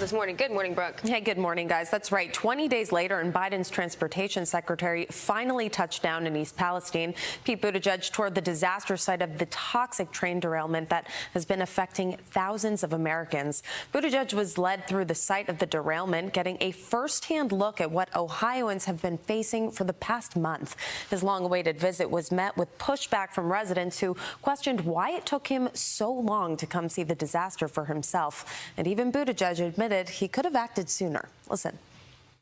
this morning. Good morning, Brooke. Hey, good morning, guys. That's right. 20 days later, and Biden's transportation secretary finally touched down in East Palestine. Pete Buttigieg toured the disaster site of the toxic train derailment that has been affecting thousands of Americans. Buttigieg was led through the site of the derailment, getting a firsthand look at what Ohioans have been facing for the past month. His long-awaited visit was met with pushback from residents who questioned why it took him so long to come see the disaster for himself. And even Buttigieg admitted he could have acted sooner. Listen.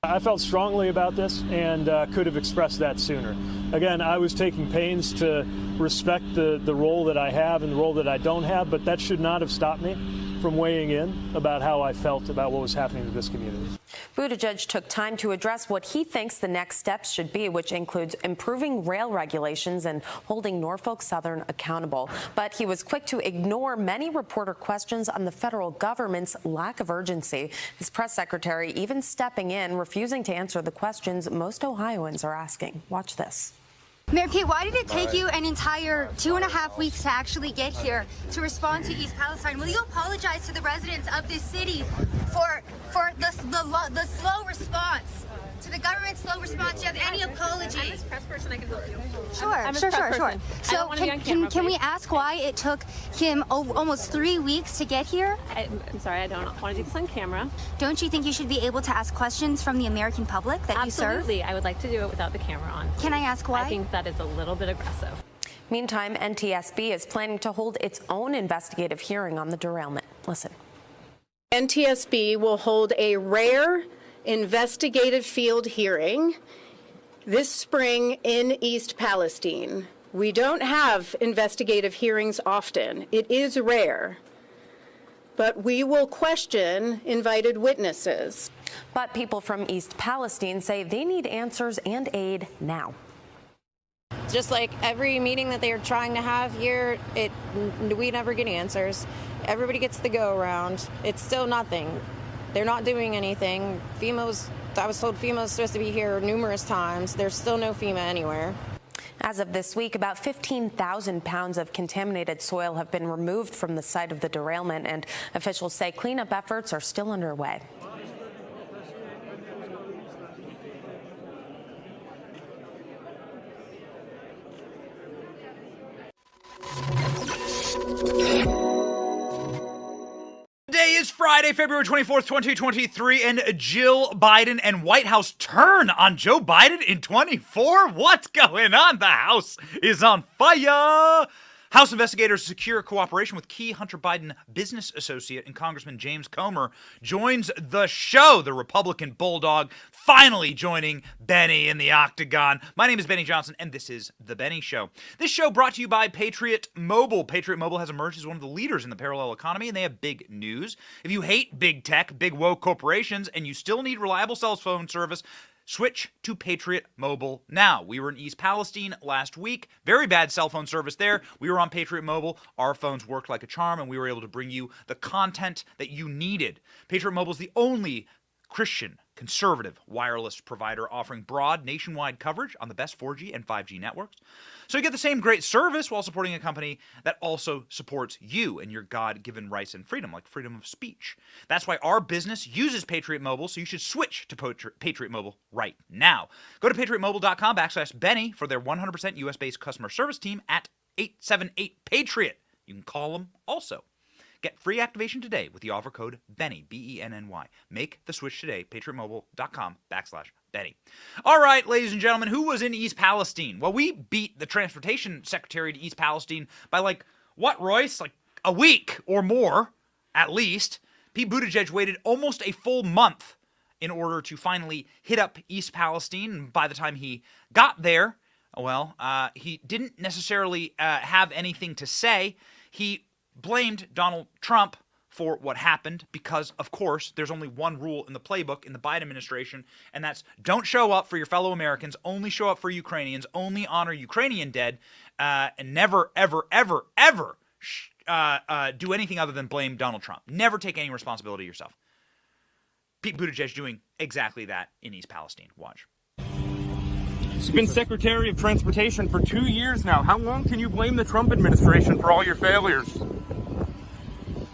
I felt strongly about this and could have expressed that sooner. Again, I was taking pains to respect the role that I have and the role that I don't have, but that should not have stopped me from weighing in about how I felt about what was happening to this community. Buttigieg took time to address what he thinks the next steps should be, which includes improving rail regulations and holding Norfolk Southern accountable. But he was quick to ignore many reporter questions on the federal government's lack of urgency. His press secretary even stepping in, refusing to answer the questions most Ohioans are asking. Watch this. Mayor Pete, why did it take you an entire 2.5 weeks to actually get here to respond to East Palestine? Will you apologize to the residents of this city for the slow response, to the government's slow response? Do you have any apology? I'm this press person. I can help you. Sure. So can we ask why it took him almost 3 weeks to get here? I'm sorry, I don't want to do this on camera. Don't you think you should be able to ask questions from the American public that you serve? Absolutely. I would like to do it without the camera on. Can I ask why? I think that is a little bit aggressive. Meantime, NTSB is planning to hold its own investigative hearing on the derailment. Listen. NTSB will hold a rare investigative field hearing this spring in East Palestine. We don't have investigative hearings often. It is rare. But we will question invited witnesses. But people from East Palestine say they need answers and aid now. Just like every meeting that they are trying to have here, we never get answers. Everybody gets the go around. It's still nothing. They're not doing anything. I was told FEMA's supposed to be here numerous times. There's still no FEMA anywhere. As of this week, about 15,000 pounds of contaminated soil have been removed from the site of the derailment, and officials say cleanup efforts are still underway. Today is Friday, February 24th, 2023, and Jill Biden and White House turn on Joe Biden in 24? What's going on? The House is on fire! House investigators secure cooperation with key Hunter Biden business associate and Congressman James Comer joins the show. The Republican bulldog finally joining Benny in the octagon. My name is Benny Johnson, and this is The Benny Show. This show brought to you by Patriot Mobile. Patriot Mobile has emerged as one of the leaders in the parallel economy, and they have big news. If you hate big tech, big woke corporations, and you still need reliable cell phone service, switch to Patriot Mobile now. We were in East Palestine last week. Very bad cell phone service there. We were on Patriot Mobile. Our phones worked like a charm, and we were able to bring you the content that you needed. Patriot Mobile is the only Christian conservative wireless provider offering broad nationwide coverage on the best 4G and 5G networks. So you get the same great service while supporting a company that also supports you and your God-given rights and freedom, like freedom of speech. That's why our business uses Patriot Mobile, so you should switch to Patriot Mobile right now. Go to patriotmobile.com/Benny for their 100% US-based customer service team at 878-PATRIOT. You can call them also. Get free activation today with the offer code BENNY, B-E-N-N-Y. Make the switch today, patriotmobile.com/Benny. All right, ladies and gentlemen, who was in East Palestine? Well, we beat the transportation secretary to East Palestine by Royce? Like a week or more, at least. Pete Buttigieg waited almost a full month in order to finally hit up East Palestine. And by the time he got there, he didn't necessarily have anything to say. He blamed Donald Trump for what happened because, of course, there's only one rule in the playbook in the Biden administration, and that's don't show up for your fellow Americans, only show up for Ukrainians, only honor Ukrainian dead, and never, ever, ever, ever do anything other than blame Donald Trump. Never take any responsibility yourself. Pete Buttigieg doing exactly that in East Palestine. Watch. He's been Secretary of Transportation for 2 years now. How long can you blame the Trump administration for all your failures?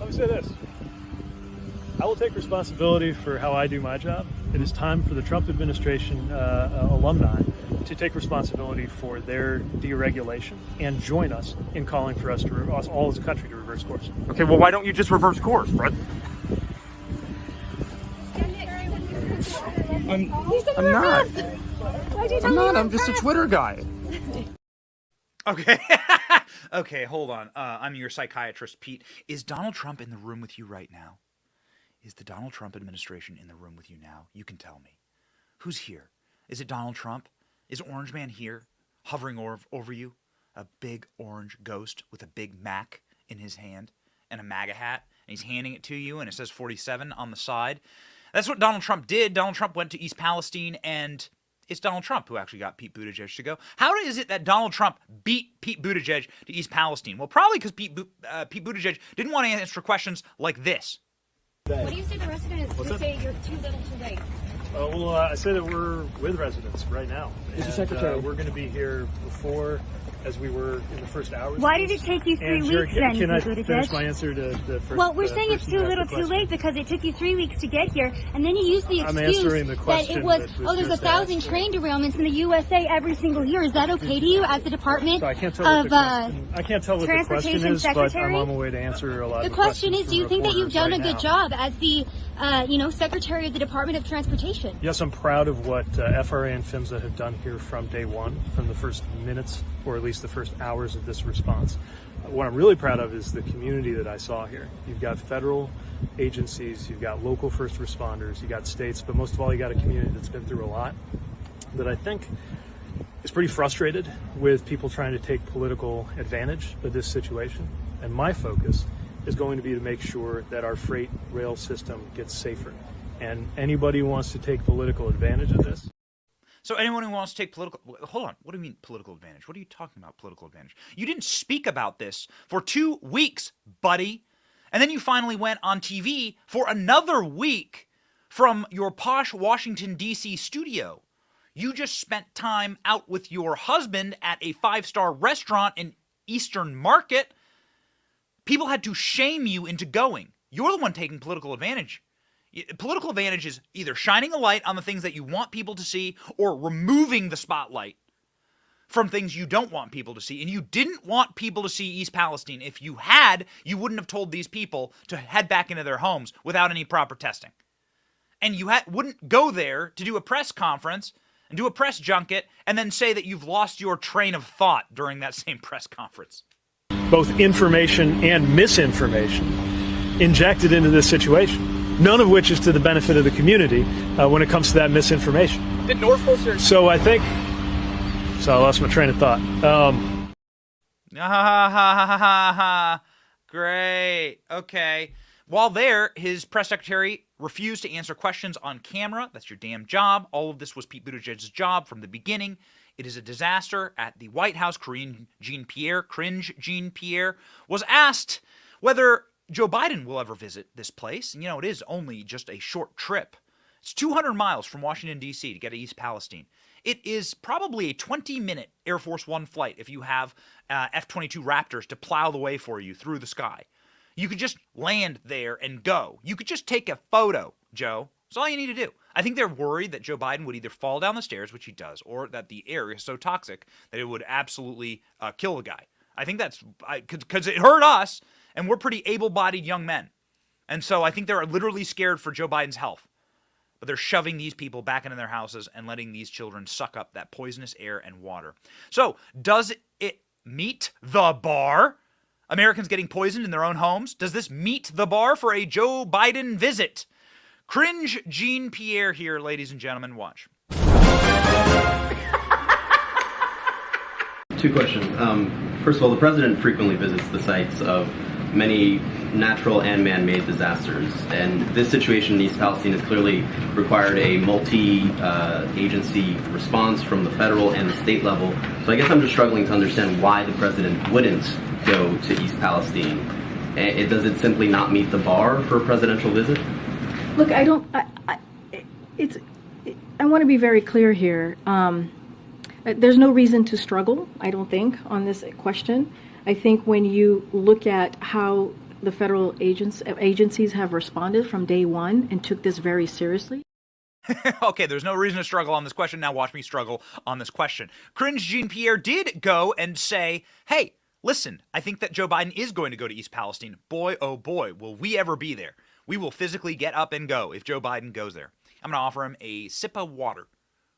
Let me say this. I will take responsibility for how I do my job. It is time for the Trump administration alumni to take responsibility for their deregulation and join us in calling for us all as a country to reverse course. Okay, well, why don't you just reverse course, Brett? I'm not. I'm just a Twitter guy. Okay. Okay, hold on. I'm your psychiatrist, Pete. Is Donald Trump in the room with you right now? Is the Donald Trump administration in the room with you now? You can tell me. Who's here? Is it Donald Trump? Is Orange Man here, hovering over you? A big orange ghost with a Big Mac in his hand and a MAGA hat, and he's handing it to you, and it says 47 on the side. That's what Donald Trump did. Donald Trump went to East Palestine, and it's Donald Trump who actually got Pete Buttigieg to go. How is it that Donald Trump beat Pete Buttigieg to East Palestine? Well, probably because Pete Buttigieg didn't want to answer questions like this. What do you say to residents who say you're too little too late? I say that we're with residents right now. Mr. Secretary, we're going to be here before, as we were in the first hours. Why did it take you 3 weeks then, Can I Buttigieg? finish my answer to the first? Well, we're saying it's too little too late because it took you 3 weeks to get here, and then you used the excuse that it was, there's 1,000 train derailments in the USA every single year. Is that okay to you as the Department I can't tell what the question is, but I'm on my way to answer a lot of the question is, do you think that you've done a good job? job as the Secretary of the Department of Transportation? Yes, I'm proud of what FRA and PHMSA have done here from day one, from the first minutes, or at least the first hours of this response. What I'm really proud of is the community that I saw here. You've got federal agencies, you've got local first responders, you've got states, but most of all, you got a community that's been through a lot that I think is pretty frustrated with people trying to take political advantage of this situation. And my focus is going to be to make sure that our freight rail system gets safer. And anybody who wants to take political advantage of this. So anyone who wants to take political... Hold on. What do you mean political advantage? What are you talking about, political advantage? You didn't speak about this for 2 weeks, buddy. And then you finally went on TV for another week from your posh Washington, D.C. studio. You just spent time out with your husband at a 5-star restaurant in Eastern Market. People had to shame you into going. You're the one taking political advantage. Political advantage is either shining a light on the things that you want people to see or removing the spotlight from things you don't want people to see. And you didn't want people to see East Palestine. If you had, you wouldn't have told these people to head back into their homes without any proper testing. And you wouldn't go there to do a press conference and do a press junket and then say that you've lost your train of thought during that same press conference. Both information and misinformation injected into this situation. None of which is to the benefit of the community when it comes to that misinformation. So I lost my train of thought. Great. Okay. While there, his press secretary refused to answer questions on camera. That's your damn job. All of this was Pete Buttigieg's job from the beginning. It is a disaster. At the White House, Cringe Jean-Pierre was asked whether Joe Biden will ever visit this place. And, it is only just a short trip. It's 200 miles from Washington, D.C. to get to East Palestine. It is probably a 20-minute Air Force One flight if you have F-22 Raptors to plow the way for you through the sky. You could just land there and go. You could just take a photo, Joe. That's all you need to do. I think they're worried that Joe Biden would either fall down the stairs, which he does, or that the air is so toxic that it would absolutely kill the guy. I think that's because it hurt us, and we're pretty able-bodied young men. And so I think they're literally scared for Joe Biden's health. But they're shoving these people back into their houses and letting these children suck up that poisonous air and water. So does it meet the bar? Americans getting poisoned in their own homes? Does this meet the bar for a Joe Biden visit? Cringe Jean-Pierre here, ladies and gentlemen. Watch. 2 questions. First of all, the president frequently visits the sites of many natural and man-made disasters, and this situation in East Palestine has clearly required a multi-agency response from the federal and the state level. So I guess I'm just struggling to understand why the president wouldn't go to East Palestine. Does it simply not meet the bar for a presidential visit? Look, I want to be very clear here. There's no reason to struggle, I don't think, on this question. I think when you look at how the federal agencies have responded from day one and took this very seriously. Okay, there's no reason to struggle on this question. Now watch me struggle on this question. Cringe Jean-Pierre did go and say, hey, listen, I think that Joe Biden is going to go to East Palestine. Boy, oh boy, will we ever be there. We will physically get up and go if Joe Biden goes there. I'm going to offer him a sip of water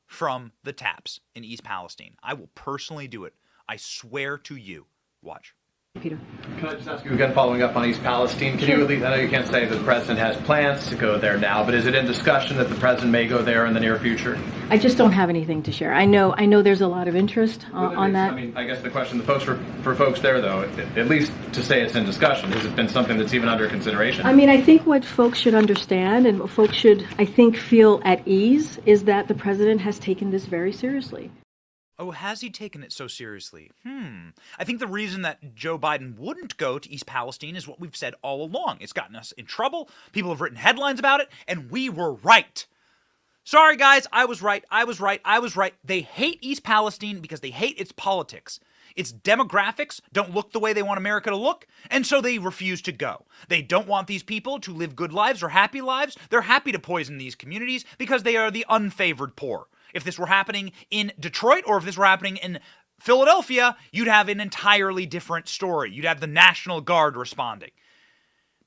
from the taps in East Palestine. I will personally do it. I swear to you. Watch. Peter. Can I just ask you again, following up on East Palestine, can you at least, I know you can't say that the president has plans to go there now, but is it in discussion that the president may go there in the near future? I just don't have anything to share. I know there's a lot of interest on that. I mean, I guess the question, for folks there, though, at least to say it's in discussion, has it been something that's even under consideration? I mean, I think what folks should understand and what folks should, I think, feel at ease is that the president has taken this very seriously. Oh, has he taken it so seriously? I think the reason that Joe Biden wouldn't go to East Palestine is what we've said all along. It's gotten us in trouble. People have written headlines about it, and we were right. Sorry, guys, I was right. They hate East Palestine because they hate its politics. Its demographics don't look the way they want America to look, and so they refuse to go. They don't want these people to live good lives or happy lives. They're happy to poison these communities because they are the unfavored poor. If this were happening in Detroit or if this were happening in Philadelphia, you'd have an entirely different story. You'd have the National Guard responding.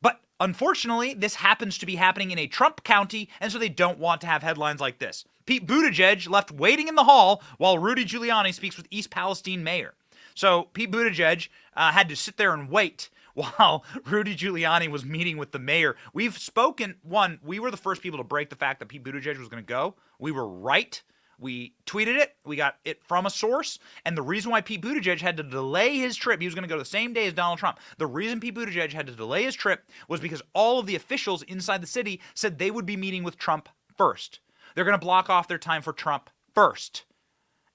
But unfortunately, this happens to be happening in a Trump county, and so they don't want to have headlines like this. Pete Buttigieg left waiting in the hall while Rudy Giuliani speaks with East Palestine mayor. So Pete Buttigieg had to sit there and wait while Rudy Giuliani was meeting with the mayor. We've spoken, we were the first people to break the fact that Pete Buttigieg was going to go. We were right. We tweeted it. We got it from a source. And the reason why Pete Buttigieg had to delay his trip, he was going to go the same day as Donald Trump. The reason Pete Buttigieg had to delay his trip was because all of the officials inside the city said they would be meeting with Trump first. They're going to block off their time for Trump first.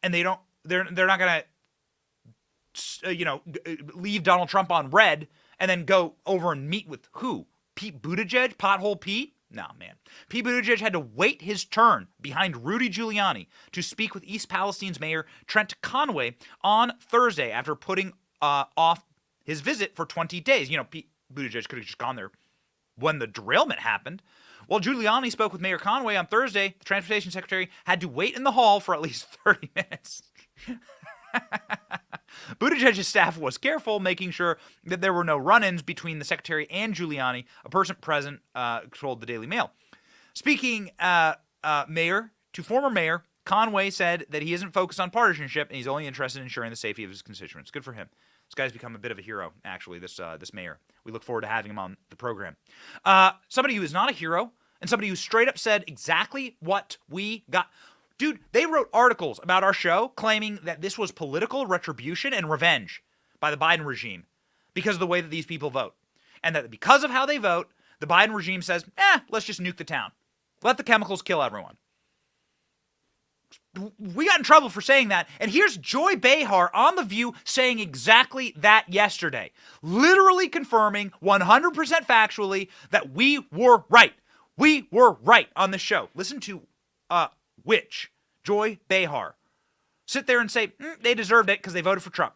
And they're not going to, leave Donald Trump on red and then go over and meet with who? Pete Buttigieg? Pothole Pete? No, man. Pete Buttigieg had to wait his turn behind Rudy Giuliani to speak with East Palestine's mayor Trent Conway on Thursday after putting off his visit for 20 days. Pete Buttigieg could have just gone there when the derailment happened. While Giuliani spoke with Mayor Conway on Thursday, the transportation secretary had to wait in the hall for at least 30 minutes. Buttigieg's staff was careful, making sure that there were no run-ins between the secretary and Giuliani, a person present told the Daily Mail. Speaking mayor to former mayor, Conway said that he isn't focused on partisanship and he's only interested in ensuring the safety of his constituents. Good for him. This guy's become a bit of a hero, actually, this mayor. We look forward to having him on the program. Somebody who is not a hero and somebody who straight up said exactly what we got. Dude, they wrote articles about our show claiming that this was political retribution and revenge by the Biden regime because of the way that these people vote. And that because of how they vote, the Biden regime says, let's just nuke the town. Let the chemicals kill everyone. We got in trouble for saying that. And here's Joy Behar on The View saying exactly that yesterday. Literally confirming 100% factually that we were right. We were right on this show. Listen to Joy Behar sit there and say they deserved it because they voted for Trump.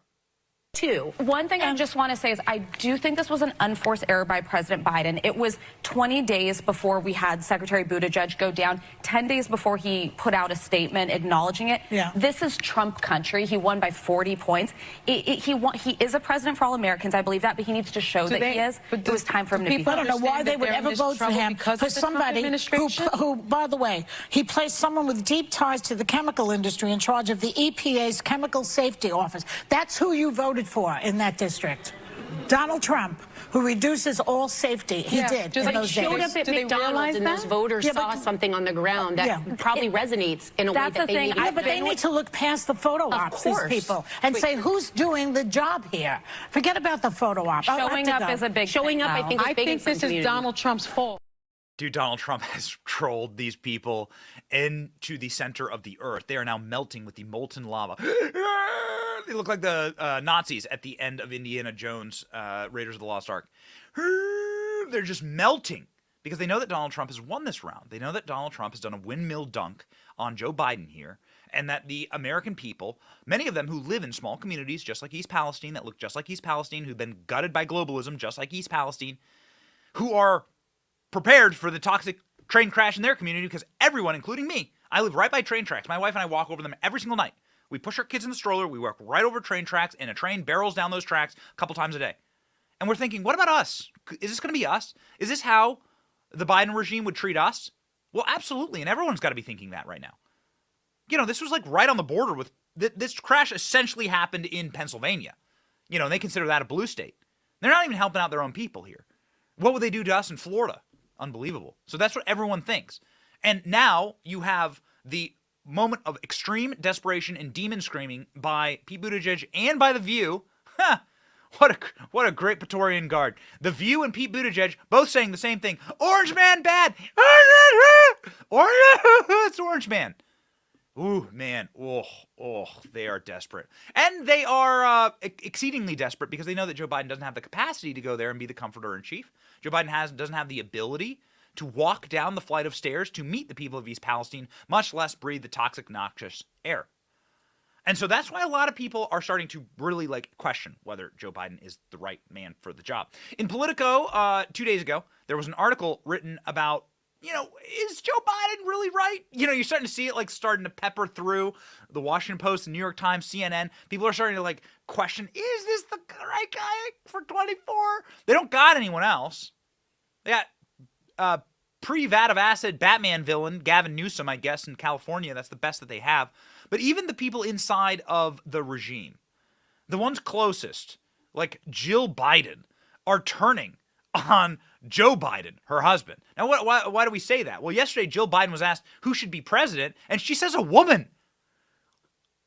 One thing I just want to say is I do think this was an unforced error by President Biden. It was 20 days before we had Secretary Buttigieg go down, 10 days before he put out a statement acknowledging it. Yeah. This is Trump country. He won by 40 points. He is a president for all Americans. I believe that, but he needs to show that he is. It was time for him to be. I don't know why they would ever vote for him, for somebody who, by the way, he placed someone with deep ties to the chemical industry in charge of the EPA's Chemical Safety Office. That's who you voted for in that district. Donald Trump, who reduces all safety. He did in those days. Showed up at McDonald's and those voters saw something on the ground that probably resonates in a way that they need. But they need to look past the photo ops, these people, and say, who's doing the job here? Forget about the photo op. Showing up is a big thing. I think this is Donald Trump's fault. Dude, Donald Trump has trolled these people into the center of the earth. They are now melting with the molten lava. They look like the Nazis at the end of Indiana Jones, Raiders of the Lost Ark. They're just melting because they know that Donald Trump has won this round. They know that Donald Trump has done a windmill dunk on Joe Biden here, and that the American people, many of them who live in small communities just like East Palestine, that look just like East Palestine, who've been gutted by globalism just like East Palestine, who are prepared for the toxic train crash in their community, because everyone, including me, I live right by train tracks. My wife and I walk over them every single night. We push our kids in the stroller, we walk right over train tracks, and a train barrels down those tracks a couple times a day. And we're thinking, what about us? Is this going to be us? Is this how the Biden regime would treat us? Well, absolutely, and everyone's got to be thinking that right now. You know, this was like right on the border with, this crash essentially happened in Pennsylvania. You know, and they consider that a blue state. They're not even helping out their own people here. What would they do to us in Florida? Unbelievable. So that's what everyone thinks. And now you have the moment of extreme desperation and demon screaming by Pete Buttigieg and by The View. What a great Praetorian Guard. The View and Pete Buttigieg both saying the same thing. Orange man bad. It's Orange man. Ooh, man. Oh, they are desperate. And they are exceedingly desperate because they know that Joe Biden doesn't have the capacity to go there and be the comforter in chief. Joe Biden doesn't have the ability to walk down the flight of stairs to meet the people of East Palestine, much less breathe the toxic, noxious air. And so that's why a lot of people are starting to really question whether Joe Biden is the right man for the job. In Politico, 2 days ago, there was an article written about, is Joe Biden really right? You're starting to see it starting to pepper through the Washington Post, the New York Times, CNN. People are starting to question, is this the right guy for 24? They don't got anyone else. They got pre-vat of acid Batman villain Gavin Newsom, I guess, in California. That's the best that they have. But even the people inside of the regime, the ones closest, like Jill Biden, are turning on Joe Biden, her husband. Now, why do we say that? Well, yesterday, Jill Biden was asked who should be president, and she says a woman.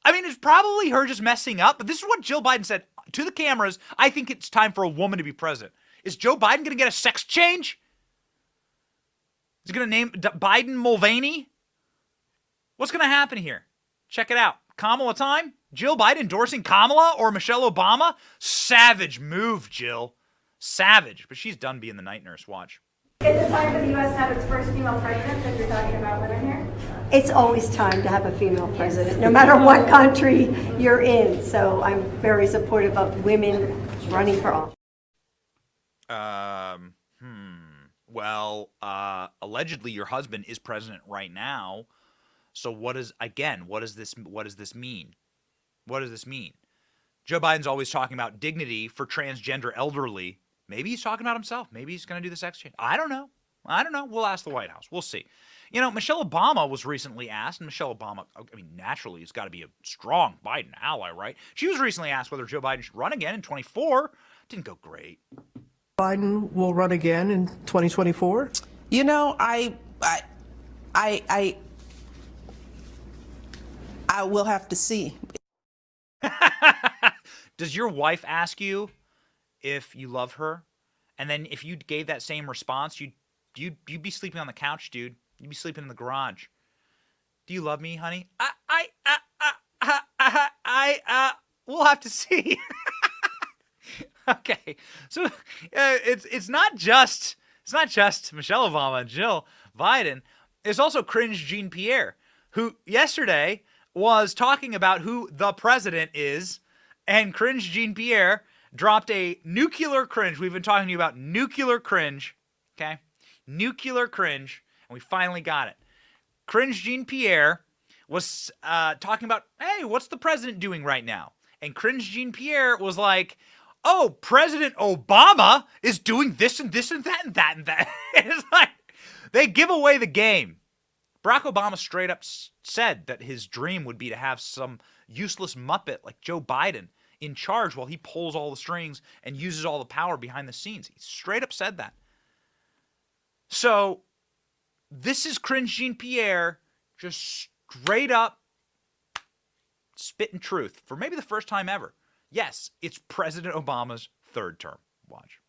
I mean, it's probably her just messing up, but this is what Jill Biden said to the cameras. I think it's time for a woman to be president. Is Joe Biden going to get a sex change? Is he going to name Biden Mulvaney? What's going to happen here? Check it out. Kamala time? Jill Biden endorsing Kamala or Michelle Obama? Savage move, Jill. Savage. But she's done being the night nurse. Watch. Is it time for the U.S. to have its first female president, if you're talking about women here? It's always time to have a female president, no matter what country you're in. So I'm very supportive of women running for office. Well, allegedly your husband is president right now. So what does this mean? What does this mean? Joe Biden's always talking about dignity for transgender elderly. Maybe he's talking about himself. Maybe he's going to do the sex change. I don't know. We'll ask the White House. We'll see. Michelle Obama was recently asked, and Michelle Obama, naturally, has got to be a strong Biden ally, right? She was recently asked whether Joe Biden should run again in 24. Didn't go great. Biden will run again in 2024? I will have to see. Does your wife ask you if you love her? And then if you gave that same response, you'd be sleeping on the couch, dude. You'd be sleeping in the garage. Do you love me, honey? We'll have to see. Okay. So it's not just Michelle Obama and Jill Biden. There's also cringe Jean-Pierre, who yesterday was talking about who the president is, and cringe Jean-Pierre dropped a nuclear cringe. We've been talking to you about nuclear cringe, okay? Nuclear cringe, and we finally got it. Cringe Jean-Pierre was talking about, hey, what's the president doing right now? And cringe Jean-Pierre was like, oh, President Obama is doing this and this and that and that and that. It's like, they give away the game. Barack Obama straight up said that his dream would be to have some useless muppet like Joe Biden in charge while he pulls all the strings and uses all the power behind the scenes. He straight up said that. So this is cringe Jean-Pierre just straight up spitting truth for maybe the first time ever. Yes, it's President Obama's third term. Watch.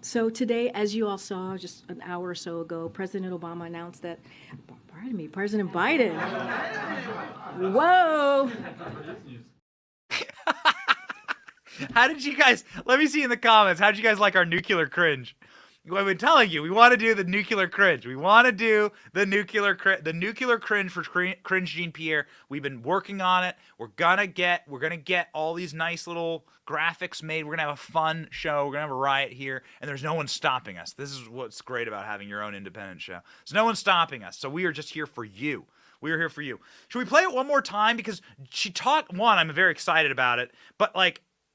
So today, as you all saw just an hour or so ago, President Obama announced that Pardon me, President Biden. Whoa. How did you guys, let me see in the comments, how did you guys like our nuclear cringe? I've been telling you, we want to do the nuclear cringe. We want to do the nuclear cringe for Cringe Jean-Pierre. We've been working on it. We're gonna get all these nice little graphics made. We're gonna have a fun show. We're gonna have a riot here, and there's no one stopping us. This is what's great about having your own independent show. There's no one stopping us. So we are just here for you. We are here for you. Should we play it one more time? Because she talked, I'm very excited about it, but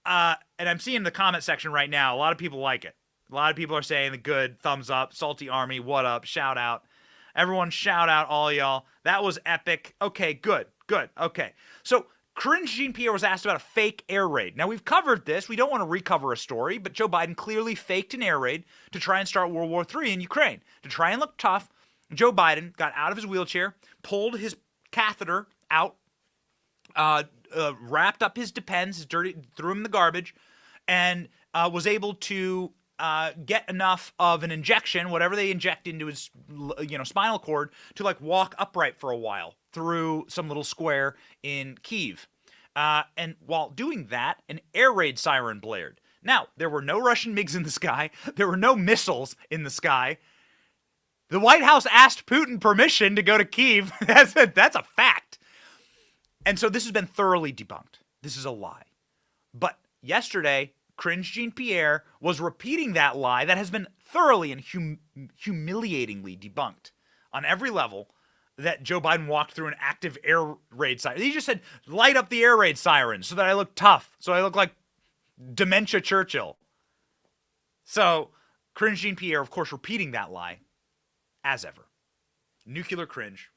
and I'm seeing in the comment section right now, a lot of people like it. A lot of people are saying the good, thumbs up, Salty Army, what up, shout out. Everyone shout out, all y'all. That was epic. Okay, good, okay. So, Cringe Jean-Pierre was asked about a fake air raid. Now, we've covered this. We don't want to recover a story, but Joe Biden clearly faked an air raid to try and start World War III in Ukraine. To try and look tough, Joe Biden got out of his wheelchair, pulled his catheter out, wrapped up his Depends, threw him in the garbage, and was able to get enough of an injection, whatever they inject into his, spinal cord, to walk upright for a while through some little square in Kyiv. And while doing that, an air raid siren blared. Now, there were no Russian MiGs in the sky. There were no missiles in the sky. The White House asked Putin permission to go to Kyiv. That's a fact. And so this has been thoroughly debunked. This is a lie. But yesterday, Cringe Jean-Pierre was repeating that lie that has been thoroughly and humiliatingly debunked on every level, that Joe Biden walked through an active air raid siren. He just said, light up the air raid siren so that I look tough, so I look like dementia Churchill. So, Cringe Jean-Pierre, of course, repeating that lie, as ever. Nuclear cringe.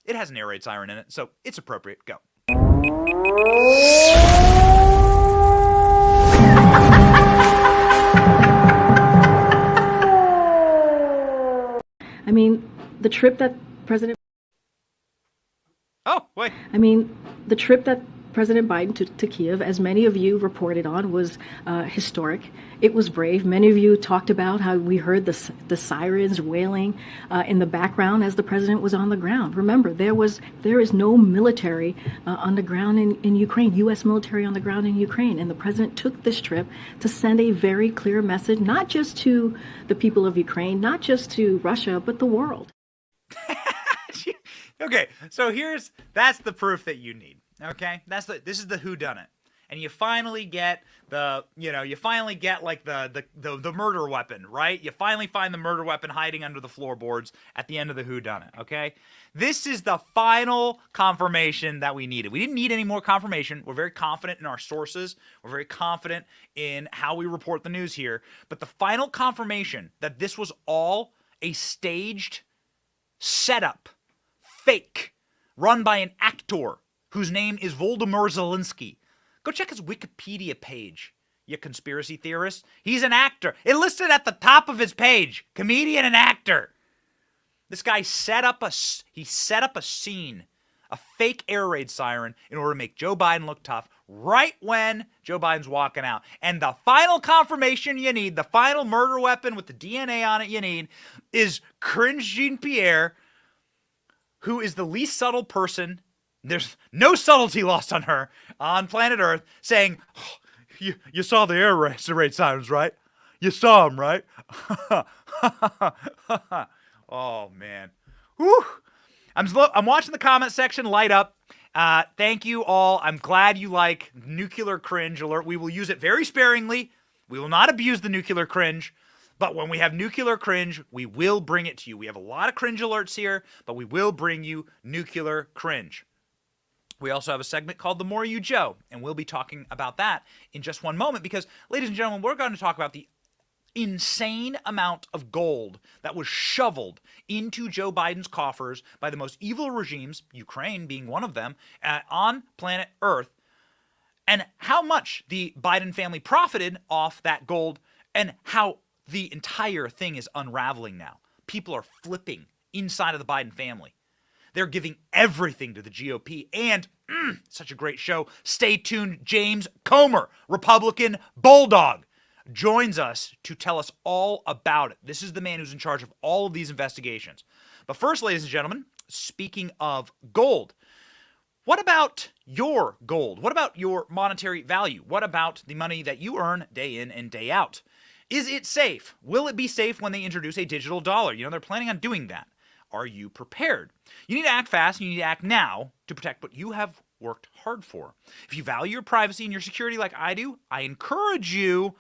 It has an air raid siren in it, so it's appropriate. Go. I mean, the trip that President... Oh, wait. I mean, the trip that President Biden to Kyiv, as many of you reported on, was historic. It was brave. Many of you talked about how we heard the sirens wailing in the background as the president was on the ground. Remember, there is no military on the ground in Ukraine, U.S. military on the ground in Ukraine. And the president took this trip to send a very clear message, not just to the people of Ukraine, not just to Russia, but the world. Okay, so that's the proof that you need. Okay, this is the whodunit, and you finally get the murder weapon, right? You finally find the murder weapon hiding under the floorboards at the end of the whodunit. Okay, this is the final confirmation that we needed. We didn't need any more confirmation. We're very confident in our sources. We're very confident in how we report the news here. But the final confirmation that this was all a staged setup, fake, run by an actor whose name is Volodymyr Zelensky. Go check his Wikipedia page, you conspiracy theorist. He's an actor. It listed at the top of his page, comedian and actor. This guy set up a scene, a fake air raid siren, in order to make Joe Biden look tough right when Joe Biden's walking out. And the final confirmation you need, the final murder weapon with the DNA on it you need, is Cringe Jean-Pierre, who is the least subtle person. There's no subtlety lost on her, on planet Earth, saying, oh, you saw the air raid sirens, right? You saw them, right? Oh, man. Whew. I'm watching the comment section light up. Thank you all. I'm glad you like nuclear cringe alert. We will use it very sparingly. We will not abuse the nuclear cringe. But when we have nuclear cringe, we will bring it to you. We have a lot of cringe alerts here, but we will bring you nuclear cringe. We also have a segment called The More You Joe, and we'll be talking about that in just one moment because, ladies and gentlemen, we're going to talk about the insane amount of gold that was shoveled into Joe Biden's coffers by the most evil regimes, Ukraine being one of them, on planet Earth, and how much the Biden family profited off that gold and how the entire thing is unraveling now. People are flipping inside of the Biden family. They're giving everything to the GOP, and such a great show. Stay tuned. James Comer, Republican Bulldog, joins us to tell us all about it. This is the man who's in charge of all of these investigations. But first, ladies and gentlemen, Speaking of gold, what about your gold? What about your monetary value? What about the money that you earn day in and day out? Is it safe? Will it be safe when they introduce a digital dollar? You know, they're planning on doing that. Are you prepared? You need to act fast, and you need to act now to protect what you have worked hard for. If you value your privacy and your security like I do, I encourage you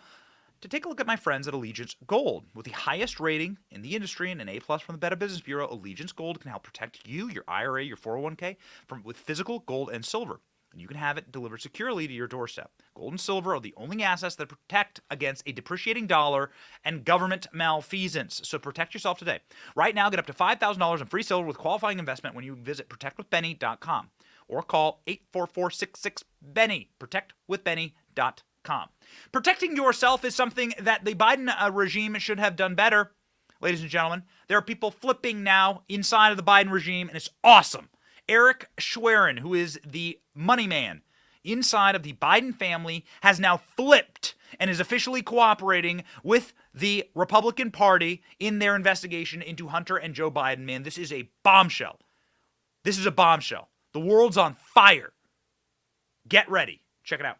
to take a look at my friends at Allegiance Gold. With the highest rating in the industry and an A+ from the Better Business Bureau, Allegiance Gold can help protect you, your IRA, your 401k with physical gold and silver. And you can have it delivered securely to your doorstep. Gold and silver are the only assets that protect against a depreciating dollar and government malfeasance. So protect yourself today. Right now, get up to $5,000 in free silver with qualifying investment when you visit protectwithbenny.com or call 844-66-BENNY, protectwithbenny.com. Protecting yourself is something that the Biden regime should have done better. Ladies and gentlemen, there are people flipping now inside of the Biden regime, and it's awesome. Eric Schwerin, who is the money man inside of the Biden family, has now flipped and is officially cooperating with the Republican Party in their investigation into Hunter and Joe Biden. Man, this is a bombshell. This is a bombshell. The world's on fire. Get ready. Check it out.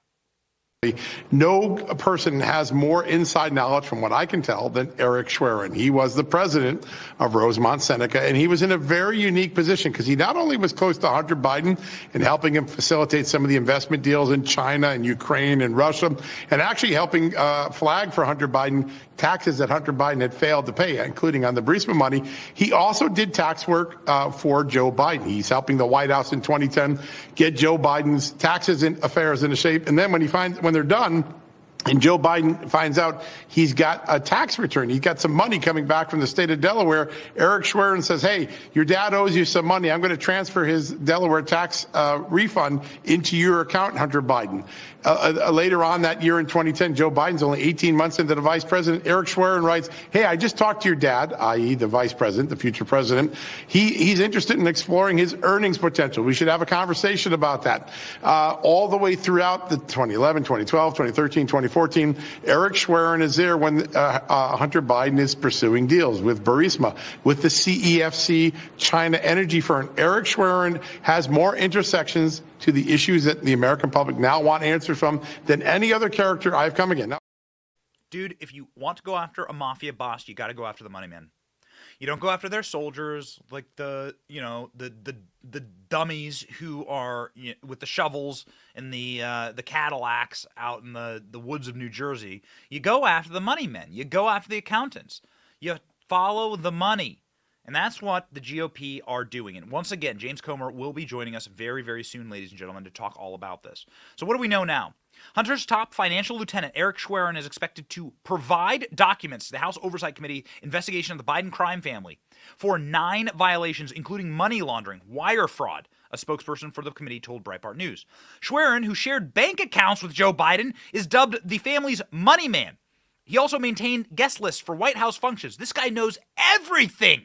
No person has more inside knowledge, from what I can tell, than Eric Schwerin. He was the president of Rosemont Seneca, and he was in a very unique position because he not only was close to Hunter Biden and helping him facilitate some of the investment deals in China and Ukraine and Russia, and actually helping flag for Hunter Biden taxes that Hunter Biden had failed to pay, including on the Burisma money. He also did tax work for Joe Biden. He's helping the White House in 2010 get Joe Biden's taxes and affairs into shape. And then when they're done, and Joe Biden finds out he's got a tax return, he's got some money coming back from the state of Delaware, Eric Schwerin says, hey, your dad owes you some money. I'm going to transfer his Delaware tax refund into your account, Hunter Biden. Later on that year in 2010, Joe Biden's only 18 months into the vice president. Eric Schwerin writes, hey, I just talked to your dad, i.e. the vice president, the future president. He's interested in exploring his earnings potential. We should have a conversation about that. All the way throughout the 2011, 2012, 2013, 2014, Eric Schwerin is there when Hunter Biden is pursuing deals with Burisma, with the CEFC China energy firm. Eric Schwerin has more intersections to the issues that the American public now want answers from than any other character I've come again. Dude, if you want to go after a mafia boss, you got to go after the money man. You don't go after their soldiers, like the dummies who are with the shovels and the Cadillacs out in the woods of New Jersey. You go after the money men. You go after the accountants. You follow the money. And that's what the GOP are doing. And once again, James Comer will be joining us very, very soon, ladies and gentlemen, to talk all about this. So what do we know now? Hunter's top financial lieutenant, Eric Schwerin, is expected to provide documents to the House Oversight Committee investigation of the Biden crime family for 9 violations, including money laundering, wire fraud, a spokesperson for the committee told Breitbart News. Schwerin, who shared bank accounts with Joe Biden, is dubbed the family's money man. He also maintained guest lists for White House functions. This guy knows everything.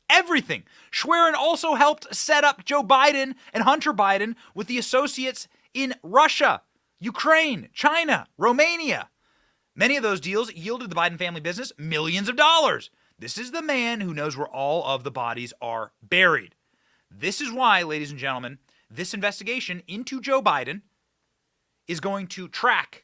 Everything. Schwerin also helped set up Joe Biden and Hunter Biden with the associates in Russia, Ukraine, China, Romania. Many of those deals yielded the Biden family business millions of dollars. This is the man who knows where all of the bodies are buried. This is why, ladies and gentlemen, this investigation into Joe Biden is going to track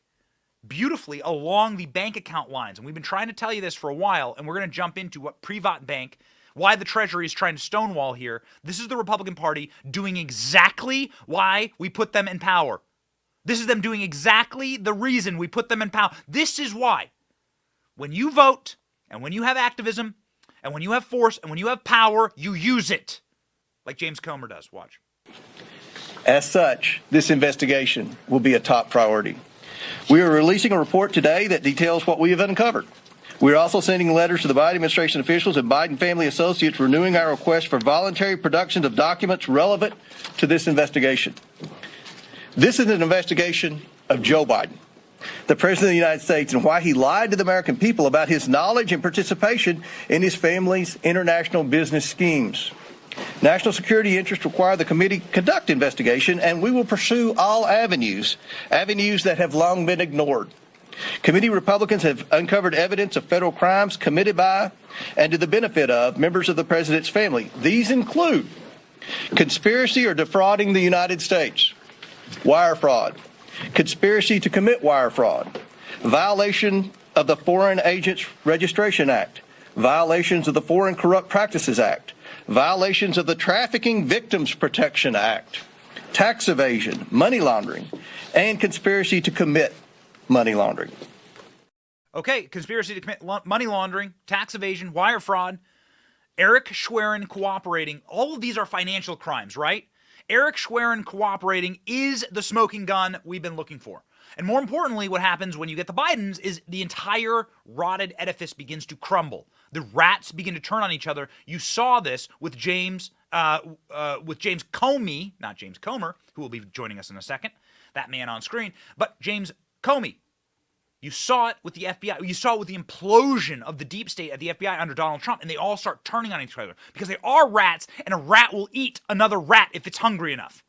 beautifully along the bank account lines. And we've been trying to tell you this for a while, and we're going to jump into what Privat Bank, why the Treasury is trying to stonewall here. This is the Republican Party doing exactly why we put them in power. This is them doing exactly the reason we put them in power. This is why. When you vote, and when you have activism, and when you have force, and when you have power, you use it. Like James Comer does. Watch. As such, this investigation will be a top priority. We are releasing a report today that details what we have uncovered. We are also sending letters to the Biden administration officials and Biden family associates renewing our request for voluntary production of documents relevant to this investigation. This is an investigation of Joe Biden, the President of the United States, and why he lied to the American people about his knowledge and participation in his family's international business schemes. National security interests require the committee conduct investigation, and we will pursue all avenues that have long been ignored. Committee Republicans have uncovered evidence of federal crimes committed by and to the benefit of members of the president's family. These include conspiracy or defrauding the United States, wire fraud, conspiracy to commit wire fraud, violation of the Foreign Agents Registration Act, violations of the Foreign Corrupt Practices Act, violations of the Trafficking Victims Protection Act, tax evasion, money laundering, and conspiracy to commit money laundering. Okay, conspiracy to commit money laundering, tax evasion, wire fraud, Eric Schwerin cooperating. All of these are financial crimes, right? Eric Schwerin cooperating is the smoking gun we've been looking for. And more importantly, what happens when you get the Bidens is the entire rotted edifice begins to crumble. The rats begin to turn on each other. You saw this with James Comey, not James Comer, who will be joining us in a second, that man on screen, but James Comey. You saw it with the FBI. You saw it with the implosion of the deep state at the FBI under Donald Trump, and they all start turning on each other because they are rats, and a rat will eat another rat if it's hungry enough.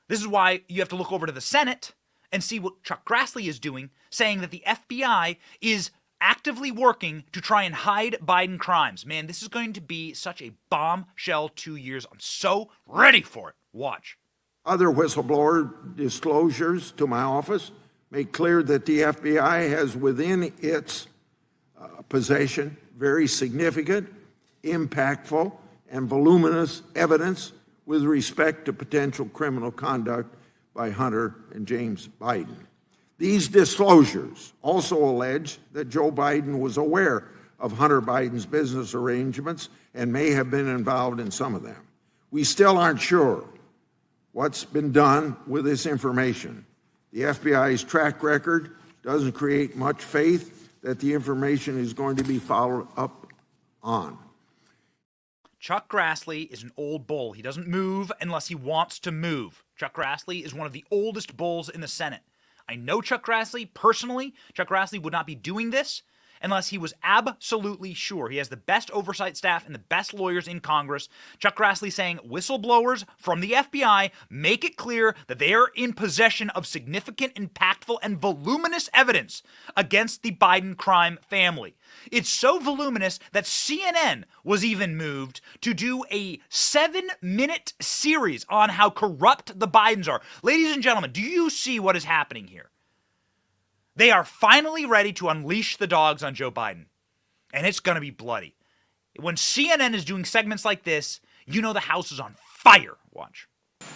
This is why you have to look over to the Senate and see what Chuck Grassley is doing, saying that the FBI is actively working to try and hide Biden crimes. Man, this is going to be such a bombshell 2 years. I'm so ready for it. Watch. Other whistleblower disclosures to my office make clear that the FBI has within its possession very significant, impactful, and voluminous evidence with respect to potential criminal conduct by Hunter and James Biden. These disclosures also allege that Joe Biden was aware of Hunter Biden's business arrangements and may have been involved in some of them. We still aren't sure what's been done with this information. The FBI's track record doesn't create much faith that the information is going to be followed up on. Chuck Grassley is an old bull. He doesn't move unless he wants to move. Chuck Grassley is one of the oldest bulls in the Senate. I know Chuck Grassley personally. Chuck Grassley would not be doing this unless he was absolutely sure. He has the best oversight staff and the best lawyers in Congress. Chuck Grassley saying whistleblowers from the FBI make it clear that they are in possession of significant, impactful, and voluminous evidence against the Biden crime family. It's so voluminous that CNN was even moved to do a 7-minute series on how corrupt the Bidens are. Ladies and gentlemen, do you see what is happening here? They are finally ready to unleash the dogs on Joe Biden. And it's going to be bloody. When CNN is doing segments like this, you know the house is on fire. Watch.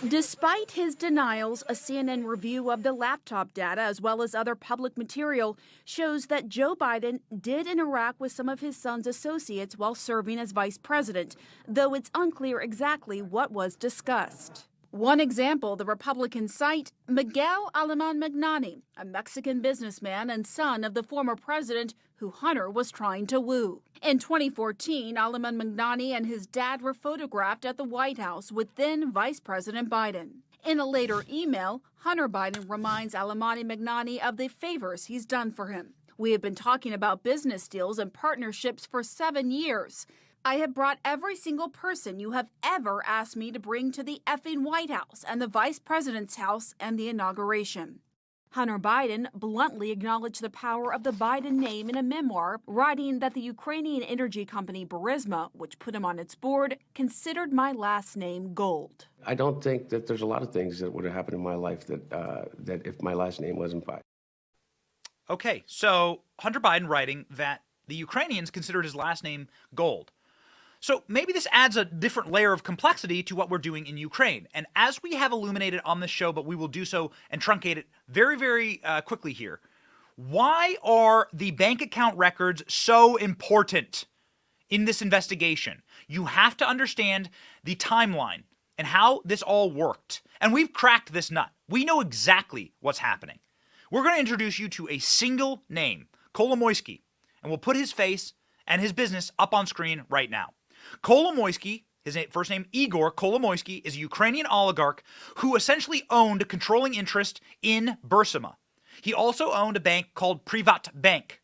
Despite his denials, a CNN review of the laptop data as well as other public material shows that Joe Biden did interact with some of his son's associates while serving as vice president, though it's unclear exactly what was discussed. One example, the Republican site, Miguel Alemán Magnani, a Mexican businessman and son of the former president who Hunter was trying to woo. In 2014, Alemán Magnani and his dad were photographed at the White House with then Vice President Biden. In a later email, Hunter Biden reminds Alemán Magnani of the favors he's done for him. We have been talking about business deals and partnerships for 7 years. I have brought every single person you have ever asked me to bring to the effing White House and the Vice President's house and the inauguration. Hunter Biden bluntly acknowledged the power of the Biden name in a memoir, writing that the Ukrainian energy company Burisma, which put him on its board, considered my last name gold. I don't think that there's a lot of things that would have happened in my life that if my last name wasn't Biden. Okay, so Hunter Biden writing that the Ukrainians considered his last name gold. So maybe this adds a different layer of complexity to what we're doing in Ukraine. And as we have illuminated on this show, but we will do so and truncate it very, very quickly here, why are the bank account records so important in this investigation? You have to understand the timeline and how this all worked. And we've cracked this nut. We know exactly what's happening. We're going to introduce you to a single name, Kolomoisky, and we'll put his face and his business up on screen right now. Kolomoisky, his first name Igor Kolomoisky, is a Ukrainian oligarch who essentially owned a controlling interest in Burisma. He also owned a bank called Privat Bank.